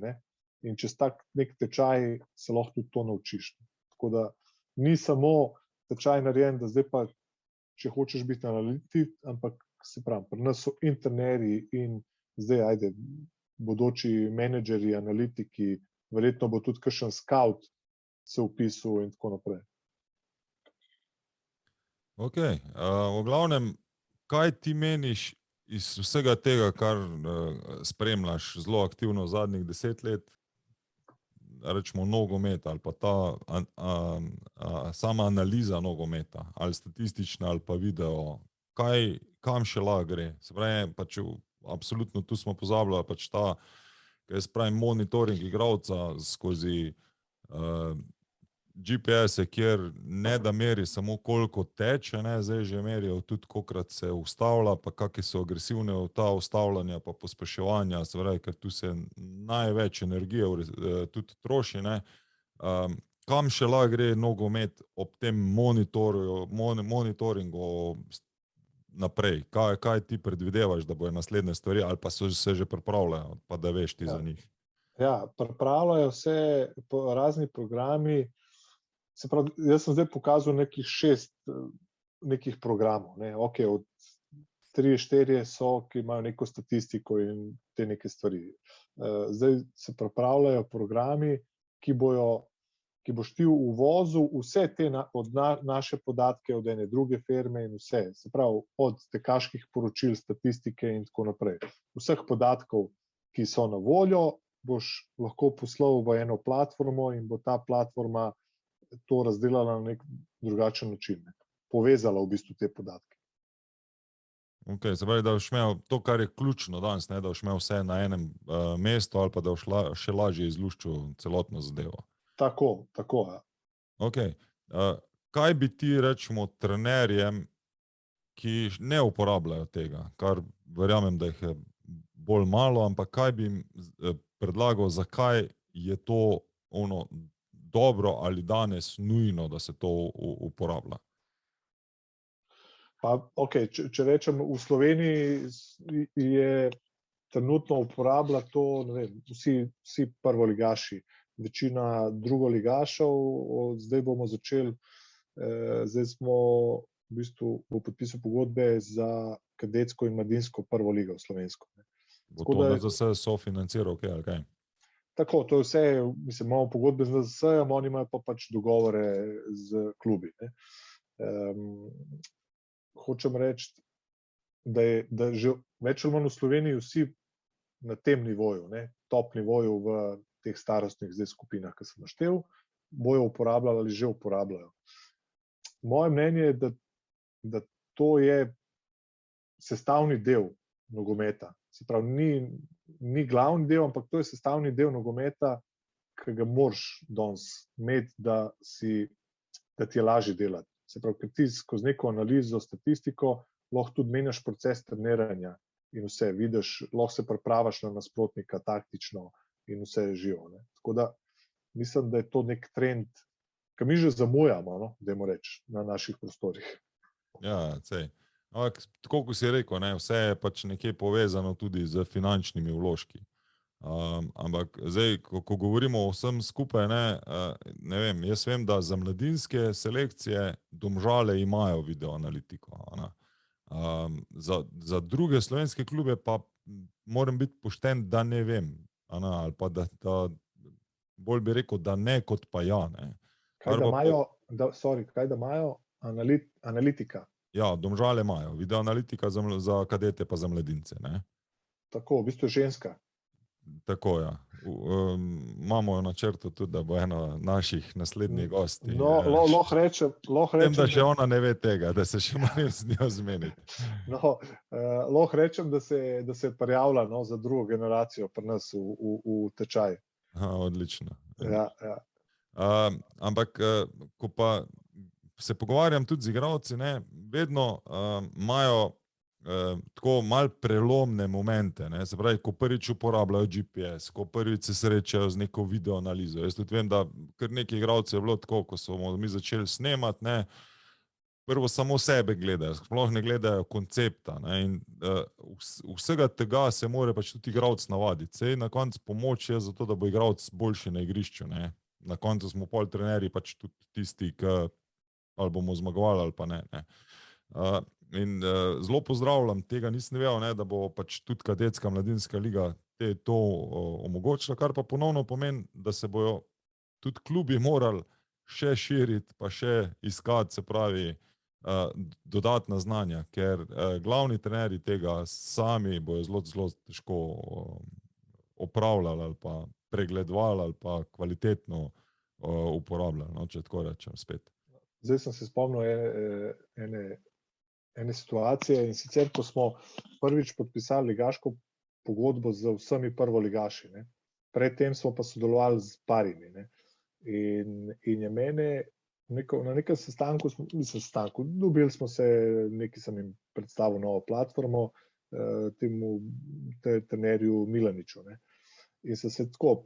In čez tak nek tečaj se lahko tudi to naučiš. Tako da ni samo tečaj narejen, da zdaj pa, če hočeš biti analitik, ampak se pravi, pri nas so in trenerji in zdaj, bodoči menedžeri, analitiki, verjetno bo tudi kakšen scout se vpisal in tako naprej. Ok, v glavnem, kaj ti meniš iz vsega tega, kar spremljaš zelo aktivno zadnjih 10 let, rečemo nogomet ali pa ta sama analiza nogometa, ali statistična ali pa video, kam še lahko gre? Se pravi, pač absolutno tu smo pozabljali pač ta, kaj jaz pravim, monitoring igralca skozi GPS-e, kjer ne da meri samo koliko teče, zdaj že merijo tudi kolikrat se ustavlja, pa kakšne so agresivne ta ustavljanja pa pospeševanja, se pravi, ker tu se največ energije tudi troši. Kam še lahko gre nogomet ob tem monitoringu naprej? Kaj ti predvidevaš, da bojo naslednje stvari, ali pa so se že pripravljajo, pa da veš ti za njih? Ja, pripravljajo se razni programi. Se pravi, jaz sem zdaj pokazal nekih 6 nekih programov. Ok, od 3-4 so, ki imajo neko statistiko in te neke stvari. Zdaj se pripravljajo programi, ki boš ti uvozil vse te od naše podatke, od ene druge firme in vse. Se pravi, od tekaških poročil, statistike in tako naprej. Vseh podatkov, ki so na voljo, boš lahko poslal v eno platformo in bo ta platforma to razdelala na nek drugačen način. Povezala v bistvu te podatke. Ok, se pravi, da boš imel to, kar je ključno danes, da boš imel vse na enem mestu ali pa da boš še lažje izluščil celotno zadevo. Tako, ja. Ok, kaj bi ti, rečemo, trenerjem, ki ne uporabljajo tega, kar verjamem, da jih je bolj malo, ampak kaj bi jim predlagal, zakaj je to dobro ali danes nujno, da se to uporablja? Pa, ok, če rečem, v Sloveniji je trenutno uporablja to, vsi prvoligaši, večina drugoligašev, zdaj bomo začeli, zdaj smo v bistvu v podpisu pogodbe za kadetsko in mladinsko prvo ligo slovensko. Bo to NZS sofinanciral, ali kaj? Tako, to je vse, imamo pogodbe z NZS-jem, oni imajo pa pač dogovore z klubi. Hočem reči, da že več ali manj v Sloveniji vsi na tem nivoju, top nivoju v teh starostnih zdaj skupinah, ki sem naštel, bojo uporabljali ali že uporabljajo. Moje mnenje je, da to je sestavni del nogometa. Se pravi, ni glavni del, ampak to je sestavni del nogometa, ki ga moraš danes imeti, da ti je lažje delati. Se pravi, ker ti skozi neko analizo, statistiko lahko tudi menjaš proces treniranja in vse vidiš, lahko se pripravaš na nasprotnika taktično in vse je živo. Tako da mislim, da je to nek trend, ki mi že zamujamo, no, dajmo reči, na naših prostorih. Ja, sej. Ampak, tako kot si rekel, ne, vse je pač nekje povezano tudi z finančnimi vložki. Ampak zdaj, ko govorimo o vsem skupaj, ne vem, jaz vem, da za mladinske selekcije Domžale imajo videoanalitiko. Za druge slovenske klube pa moram biti pošten, da ne vem. Ali pa da bolj bi rekel, da ne, kot pa ja. Ne. Kaj da imajo analitika? Ja, Domžale imajo. Videoanalitika za kadete pa za mladince. Ne. Tako, v bistvu ženska. Tako, ja. Imamo jo na črtu tudi, da bo ena naših naslednjih gosti. No, lahko rečem, vem, da še ona ne ve tega, da se še moram z njo zmeniti. No, lahko rečem, da se prijavlja, no, za drugo generacijo pri nas v tečaj. Odlično. Ja. Ampak, ko pa se pogovarjam tudi z igralci, vedno imajo tako mal prelomne momente, se pravi, ko prvič uporabljajo GPS, ko prvič se srečajo z neko videoanalizo. Jaz tudi vem, da kar nekaj igralcev je bilo tako, ko smo mi začeli snemati, prvo samo sebe gledajo, sploh ne gledajo koncepta. In vsega tega se mora pač tudi igralec navaditi. Sej na koncu pomoč je zato, da bo igralec boljši na igrišču. Na koncu smo pol trenerji pač tudi tisti, ki ali bomo zmagovali ali pa ne. In zelo pozdravljam, tega nisem vedel, da bo pač tudi kadetska mladinska liga to omogočila, kar pa ponovno pomeni, da se bojo tudi klubi morali še širiti, pa še iskati, se pravi, dodatna znanja, ker glavni trenerji tega sami bojo zelo težko opravljali ali pa pregledovali ali pa kvalitetno uporabljali, če tako rečem spet. Zdaj sem se spomnil ene situacije, in sicer, ko smo prvič podpisali ligaško pogodbo z vsemi prvoligaši. Predtem smo pa sodelovali z parimi. In je mene na nekem sestanku, dobili smo se, nekaj sem jim predstavil novo platformo, temu trenerju Milaniču. In sem se tako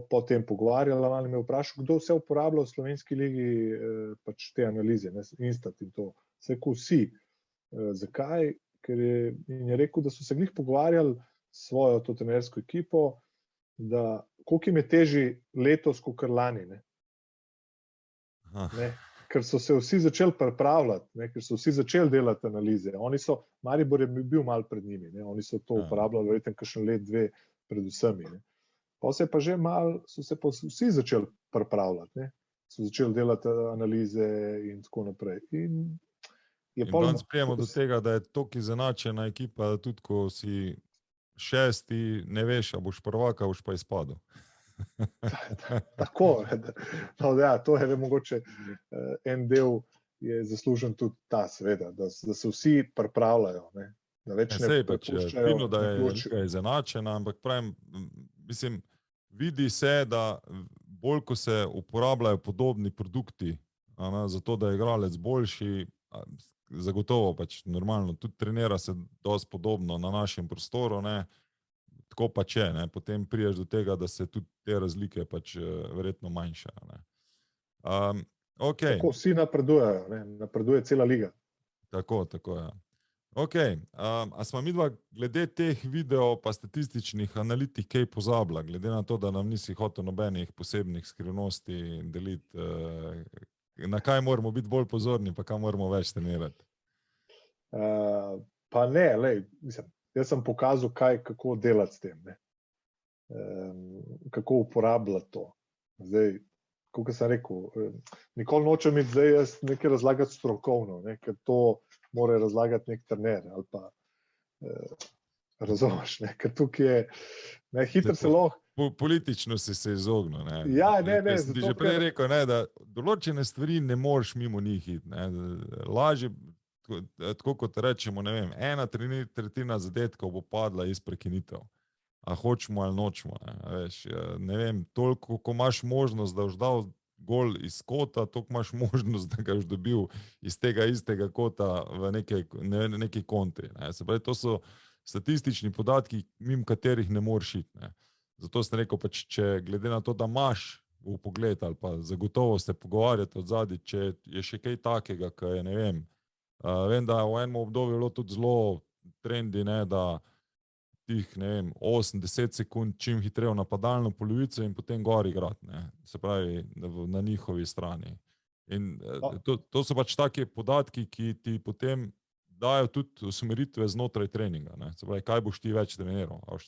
po tem pogovarjal, ali me vprašal, kdo vse uporablja v slovenski ligi pač te analize, Instat in to. Vsi. Zakaj? In je rekel, da so se glih pogovarjali s svojo to trenersko ekipo, da koliko jim je teži letos, kakor lani. Ker so se vsi začeli pripravljati, ker so vsi začeli delati analize. Maribor je bil malo pred njimi, oni so to uporabljali verjetno kakšen let, dve pred vsemi. Pa se pa že malo, so se pa vsi začeli pripravljati, so začeli delati analize in tako naprej. In danes prijemo do tega, da je toliko izenačena ekipa, da tudi ko si šesti, ne veš, a boš prvak, a boš pa izpadel. Tako, to je mogoče en del, je zaslužen tudi ta, seveda, da se vsi pripravljajo. Da več ne prepuščajo. Fino, da je liga izenačena, ampak pravim, mislim, vidi se, da bolj, ko se uporabljajo podobni produkti, zato da je igralec boljši, zagotovo pač normalno, tudi trenira se dosti podobno na našem prostoru, tako pa če, potem priješ do tega, da se tudi te razlike pač verjetno manjšajo. Tako vsi napredujejo, napreduje cela liga. Tako, ja. Ok, a smo midva glede teh video pa statističnih analitik kaj pozabila, glede na to, da nam nisi hotel nobenih posebnih skrivnosti deliti, na kaj moramo biti bolj pozorni, pa kaj moramo več trenirati? Pa ne, mislim, jaz sem pokazal, kako delati s tem, kako uporabljati to. Zdaj, kot sem rekel, nikoli nočem iti zdaj jaz nekaj razlagati strokovno, ker to mora razlagati nek trener ali pa razumeš, ker tukaj je, hitro se lahko. Politično si se izognil. Ja, ne. Sem ti že prej rekel, da določene stvari ne moreš mimo njih iti. Lažje, tako kot rečemo, ne vem, 1/3 zadetkov bo padla iz prekinitev. A hočemo ali nočemo. Ne vem, toliko, ko imaš možnost, da boš dal gol iz kota, toliko imaš možnost, da ga boš dobil iz tega istega kota v neki kontri. Se pravi, to so statistični podatki, mimo katerih ne moreš iti. Zato sem rekel, pač, če glede na to, da imaš v pogled ali pa zagotovo se pogovarjati od zadaj, če je še kaj takega, ki je, ne vem. Vem, da v enem obdobju bilo tudi zelo trendi, ne, da tih, ne vem, 8-10 sekund čim hitreje v napadalno polovico in potem gor igrati, ne. Se pravi, na njihovi strani. In to so pač take podatki, ki ti potem dajo tudi usmeritve znotraj treninga, ne. Se pravi, kaj boš ti več treniral, a boš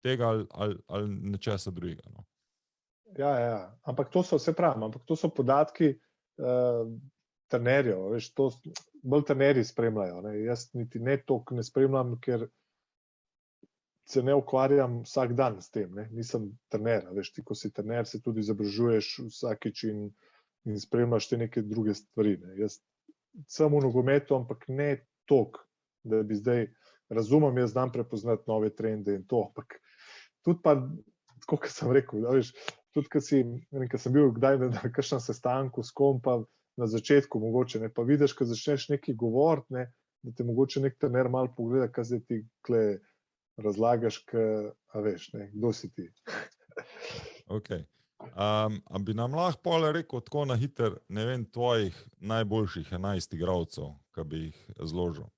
tega ali nečesa drugega, no. Ja. Ampak to so, se pravim, ampak to so podatki trenerjev, veš, to bolj trenerji spremljajo, ne. Jaz niti ne toliko ne spremljam, ker se ne ukvarjam vsak dan s tem, ne. Nisem trener, veš, ti, ko si trener, se tudi izobražuješ vsakič in spremljaš te neke druge stvari, ne. Jaz sem v nogometu, ampak ne toliko, da bi zdaj razumem, jaz znam prepoznati nove trende in to, ampak tudi pa, tako kot sem rekel, veš, tudi ko sem bil kdaj na kakšnem sestanku s kom, pa na začetku mogoče, ne, pa vidiš, ko začneš nekaj govoriti, ne, da te mogoče nek trener malo pogleda, kaj zdaj ti kle razlagaš, a veš, ne, kdo si ti. Ok. A bi nam lahko pol rekel tako na hiter, ne vem, tvojih najboljših 11 igralcev, ki bi jih zložil?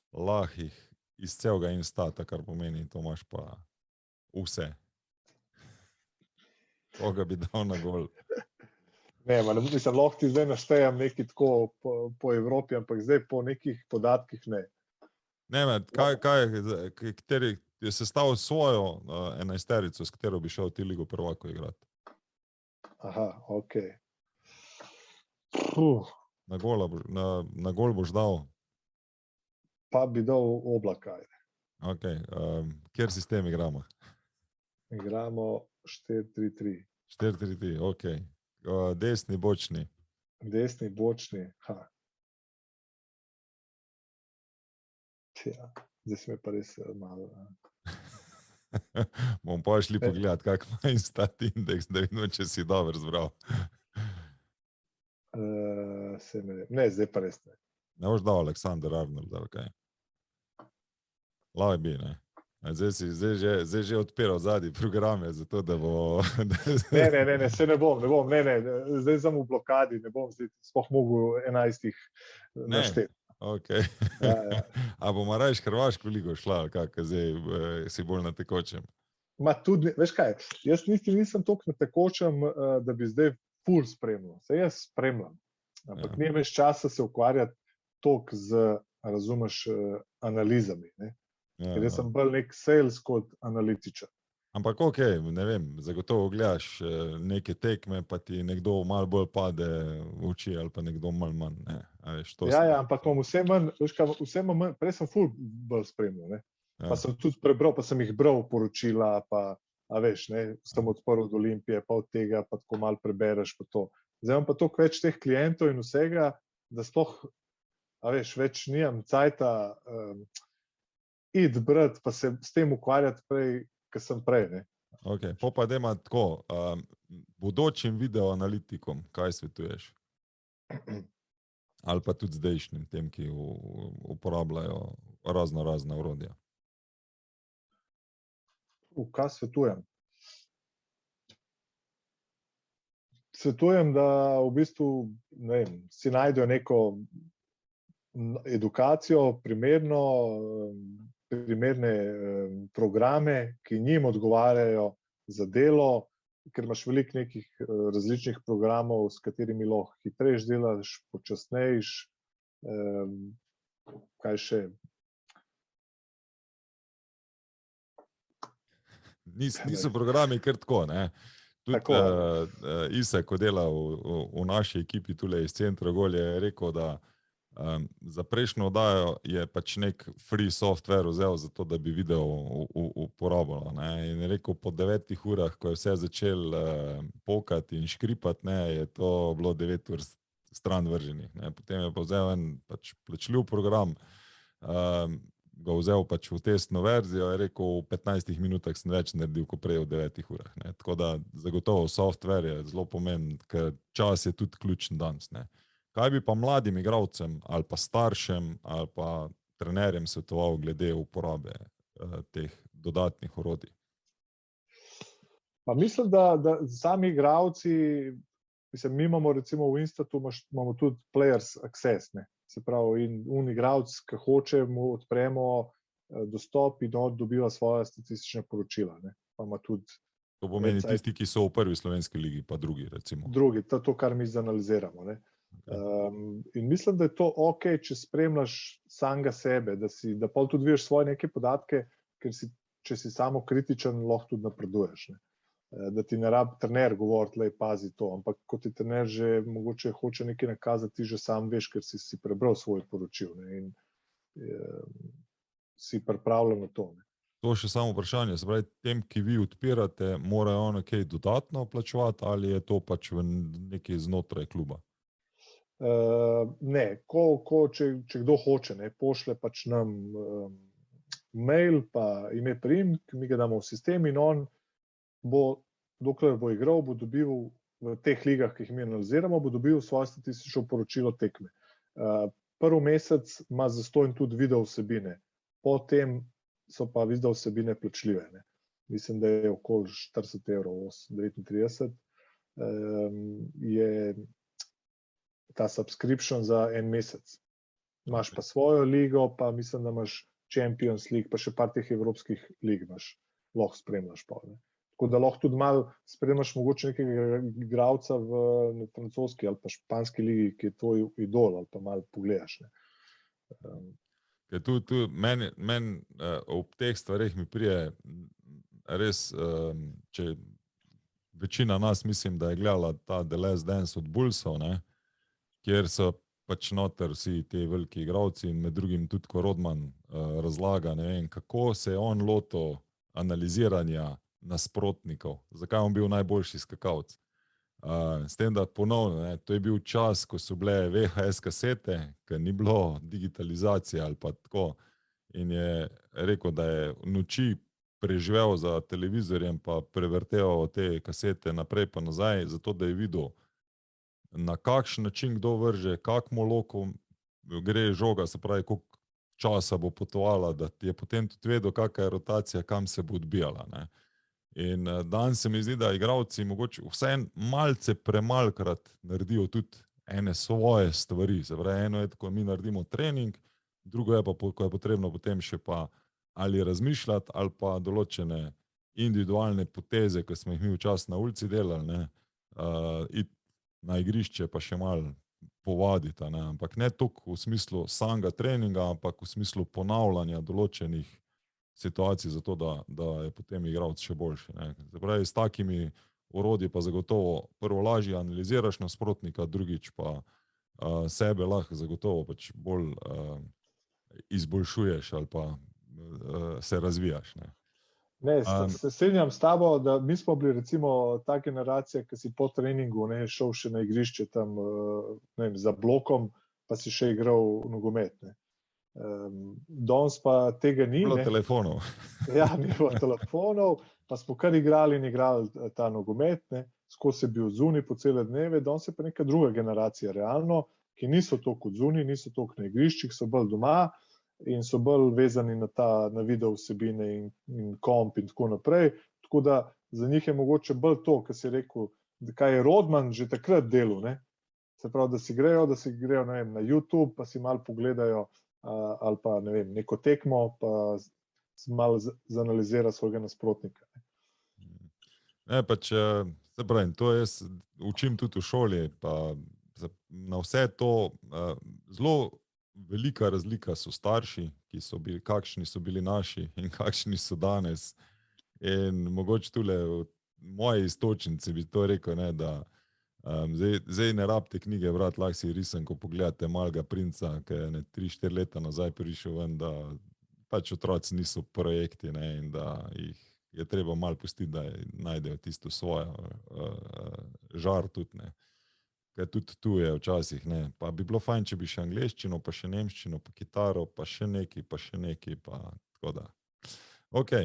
Lahko jih iz celega Instata, kar pomeni, to imaš pa vse. Koga bi dal na gol? Ne, mislim, lahko ti zdaj naštejem nekaj tako po Evropi, ampak zdaj po nekih podatkih ne. Ne, kateri je sestavil svojo enajsterico, s katero bi šel ti Ligo prvakov igrati? Aha, ok. Na gol boš dal? Pa bi dal Oblaka. Ok. Kjer sistem igramo? Igramo 4-3-3. 4-3-3, ok. Desni, bočni? Desni, bočni, Ja, zdaj se me pa res malo. Bom pa šli pogledati, kak ima Instat indeks, da vidimo, če si dobro zbral. Ne, zdaj pa res ne. Ne boš dal Aleksander Arnold, ali kaj? Lahko bi, ne? Zdaj že odpiral zadnji programe, zato da bo... Ne, se ne bom, zdaj sem v blokadi, ne bom zdaj sploh mogel 11 našteti. Ok. Ja. A bomo rajš Hrvaško ligo šla, ali kak, zdaj si bolj na tekočem? Ma tudi, veš kaj, jaz nisem toliko na tekočem, da bi zdaj ful spremljal. Saj jaz spremljam, ampak ne veš časa se ukvarjati toliko z, razumeš, analizami, ne? Ker jaz sem bolj nek sales kot analitičar. Ampak ok, ne vem, zagotovo gledaš neke tekme, pa ti nekdo malo bolj pade v oči, ali pa nekdo malo manj, ne. Ja, ampak imam vse manj, veš kaj, prej sem ful bolj spremljal, ne. Pa sem tudi prebral, pa sem jih bral poročila, pa, a veš, ne, sem odprl od Olimpije, pa od tega, pa tako malo prebereš, pa to. Zdaj imam pa toliko več teh klientov in vsega, da sploh, a veš, več nimam cajta iti brati, pa se s tem ukvarjati prej, ker sem prej, ne. Ok, pa dajmo tako, bodočim videoanalitikom, kaj svetuješ? Ali pa tudi zdajšnjim, tem, ki uporabljajo razna orodja? Kaj svetujem? Svetujem, da v bistvu, ne vem, si najdejo neko edukacijo, primerne programe, ki njim odgovarjajo za delo, ker imaš veliko nekih različnih programov, s katerimi lahko hitrejš delaš, počasnejš, kaj še. Niso programi kar tako, ne. Tudi Isa, ko dela v naši ekipi tule iz Centra Gol, je rekel, da za prejšnjo oddajo je pač nek free software vzel za to, da bi video uporabljal, ne. In je rekel, po 9 urah, ko je vse začel pokati in škripati, ne, je to bilo 9 ur stran vrženih, ne. Potem je pa vzel en pač plačljiv program, ga vzel pač v testno verzijo, je rekel, v 15 minutah sem več naredil, kot prej v 9 urah, ne. Tako da zagotovo software je zelo pomemben, ker čas je tudi ključen danes, ne. Kaj bi pa mladim igralcem ali pa staršem ali pa trenerjem svetoval glede uporabe teh dodatnih orodij? Pa mislim, da sami igralci, mislim, mi imamo recimo v Instatu imamo tudi players access, ne. Se pravi, in igralec, ki hoče, mu odpremo dostop in on dobiva svoja statistična poročila, ne. Pa ima tudi To pomeni tisti, ki so v prvi slovenski ligi, pa drugi, recimo. Drugi, to, kar mi zanaliziramo, ne. In mislim, da je to ok, če spremljaš samega sebe, da pol tudi vidiš svoje neke podatke, ker če si samo kritičen, lahko tudi napreduješ, ne. Da ti ne rabi trener govoriti, lej, pazi to, ampak ko ti trener že mogoče hoče nekaj nakazati, ti že sam veš, ker si prebral svoj poročil, ne, in si pripravljen na to, ne. To še samo vprašanje, se pravi, tem, ki vi odpirate, morajo ono kaj dodatno plačevati ali je to pač v nekaj znotraj kluba? Ne, če kdo hoče, ne, pošle pač nam mail pa ime priimek, mi ga damo v sistem in on bo, dokler bo igral, bo dobil v teh ligah, ki jih mi analiziramo, bo dobil svoje statistično poročilo tekme. Prvi mesec ima zastonj tudi video vsebine, potem so pa video vsebine plačljive, ne. Mislim, da je okoli 40 €, 39 je ta subscription za en mesec. Imaš pa svojo ligo, pa mislim, da imaš Champions League, pa še par teh evropskih lig imaš, lahko spremljaš pa, ne. Tako da lahko tudi malo spremljaš mogoče nekega igralca v francoski ali pa španski ligi, ki je tvoj idol, ali pa malo pogledaš, ne. Meni ob teh stvareh mi prije res, če večina nas mislim, da je gledala ta The Last Dance od Bullsov, ne, kjer so pač noter vsi ti veliki igralci in med drugim tudi ko Rodman razlaga, ne vem, kako se je on lotil analiziranja nasprotnikov, zakaj je on bil najboljši skakalec. S tem, da ponovno, ne, to je bil čas, ko so bile VHS kasete, ker ni bilo digitalizacije ali pa tako, in je rekel, da je noči preživel za televizorjem pa prevrtel te kasete naprej pa nazaj, zato da je videl, na kakšen način kdo vrže, kakmo loko gre žoga, se pravi, koliko časa bo potovala, da je potem tudi vedel, kakšna je rotacija, kam se bo odbijala, ne. In danes se mi zdi, da igralci mogoče vsaj malce premalkrat naredijo tudi ene svoje stvari. Se pravi, eno je, ko mi naredimo trening, drugo je pa, ko je potrebno potem še pa ali razmišljati, ali pa določene individualne poteze, ki smo jih mi včasih na ulici delali, ne, iti na igrišče pa še malo povaditi, ne, ampak ne toliko v smislu samega treninga, ampak v smislu ponavljanja določenih situacij, zato da je potem igralec še boljši, ne. Se pravi, s takimi orodji pa zagotovo prvo lažje analiziraš nasprotnika, drugič pa sebe lahko zagotovo pač bolj izboljšuješ ali pa se razvijaš, ne. Ne, se strinjam s tabo, da mi smo bili recimo ta generacija, ki si po treningu, ne, šel še na igrišče tam, ne vem, za blokom, pa si še igral nogomet, ne. Danes pa tega ni, Bilo ne. telefonov. Ja, ni bilo telefonov, pa smo kar igrali in igrali ta nogomet, ne. Skozi je bil zunaj po cele dneve, danes je pa neka druga generacija realno, ki niso toliko zunaj, niso toliko na igriščih, so bolj doma in so bolj vezani na video vsebine in komp in tako naprej. Tako da za njih je mogoče bolj to, kar si rekel, kaj je Rodman že takrat delal, ne. Se pravi, da si grejo, ne vem, na YouTube, pa si malo pogledajo ali pa, ne vem, neko tekmo, pa malo zanalizira svojega nasprotnika. Ne, pač, se pravim, to jaz učim tudi v šoli, pa na vse to zelo velika razlika so starši, kakšni so bili naši in kakšni so danes. In mogoče tule v moji istočnici bi to rekel, ne, da zdaj ne rabite knjige brati, lahko si risanko pogledate Malega princa, ki je 3-4 leta nazaj prišel ven, da pač otroci niso projekti, ne, in da jih je treba malo pustiti, da najdejo tisto svojo žar tudi, ne. Ker tudi tu je včasih, ne, pa bi bilo fajn, če bi še angleščino, pa še nemščino, pa kitaro, pa še nekaj, pa tako da. Ok,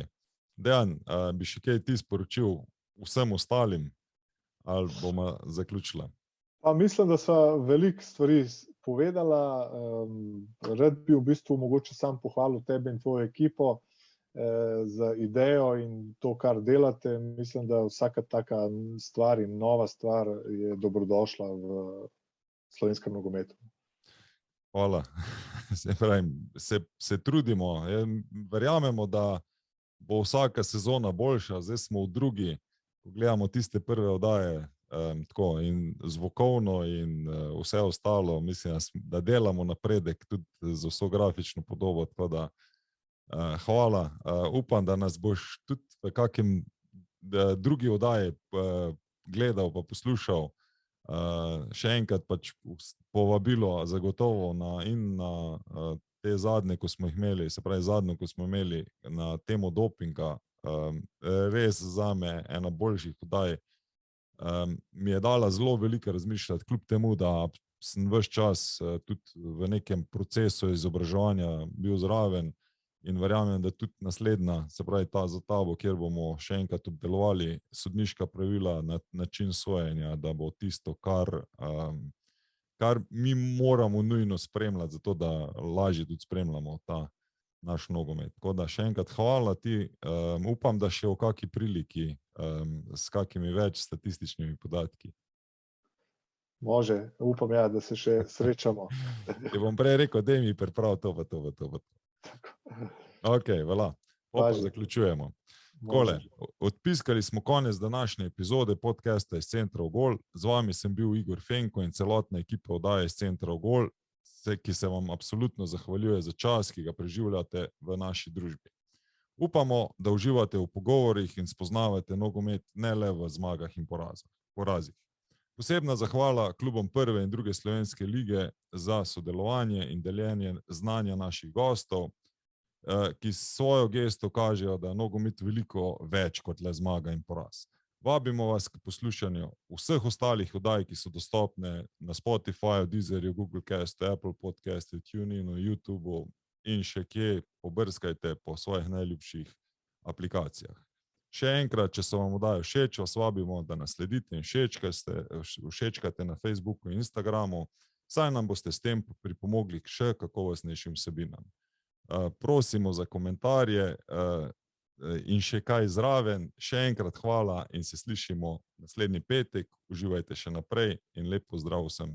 Dejan, bi še kaj ti sporočil vsem ostalim, ali bomo zaključila? Pa mislim, da sva veliko stvari povedala. Rad bi v bistvu mogoče sam pohvalil tebe in tvojo ekipo. za idejo in to, kar delate. Mislim, da vsaka taka stvar in nova stvar je dobrodošla v slovenskem nogometu. Hvala. Se trudimo. Verjamemo, da bo vsaka sezona boljša. Zdaj smo v drugi, ko gledamo tiste prve oddaje, tako in zvokovno in vse ostalo. Mislim, da delamo napredek tudi z vso grafično podobo. Tako da hvala. Upam, da nas boš tudi v kakem drugi oddaji gledal pa poslušal. Še enkrat pač povabilo zagotovo na te zadnje, ko smo jih imeli, se pravi zadnjo, ko smo imeli na temo dopinga, res zame ena boljših oddaj. Mi je dala zelo veliko razmišljati, kljub temu, da sem ves čas tudi v nekem procesu izobraževanja bil zraven in verjamem, da tudi naslednja, se pravi ta za tabo, kjer bomo še enkrat obdelovali sodniška pravila na način sojenja, da bo tisto, kar mi moramo nujno spremljati, zato da lažje tudi spremljamo ta naš nogomet. Tako da še enkrat hvala ti. Upam, da še v kaki priliki s kakimi več statističnimi podatki. Može, upam ja, da se še srečamo. Ti bom prej rekel, da mi priprav to. Ok, vala. Pa zaključujemo. Kole, odpiskali smo konec današnje epizode podcasta iz Centra Ogol. Z vami sem bil Igor Fenko in celotna ekipa oddaje iz Centra Ogol, ki se vam absolutno zahvaljuje za čas, ki ga preživljate v naši družbi. Upamo, da uživate v pogovorih in spoznavate nogomet ne le v zmagah in porazih. Posebna zahvala klubom prve in druge slovenske lige za sodelovanje in deljenje znanja naših gostov, ki s svojo gesto kažejo, da je nogomet veliko več kot le zmaga in poraz. Vabimo vas k poslušanju vseh ostalih oddaj, ki so dostopne na Spotifyju, Deezerju, Google Castu, Apple Podcastu, TuneInu, YouTubeu in še kje. Pobrskajte po svojih najljubših aplikacijah. Še enkrat, če so vam oddaje všeč, vas vabimo, da nas sledite in všečkate na Facebooku in Instagramu, saj nam boste s tem pripomogli k še kakovostnejšim vsebinam. Prosimo za komentarje in še kaj zraven. Še enkrat hvala in se slišimo naslednji petek. Uživajte še naprej in lep pozdrav vsem.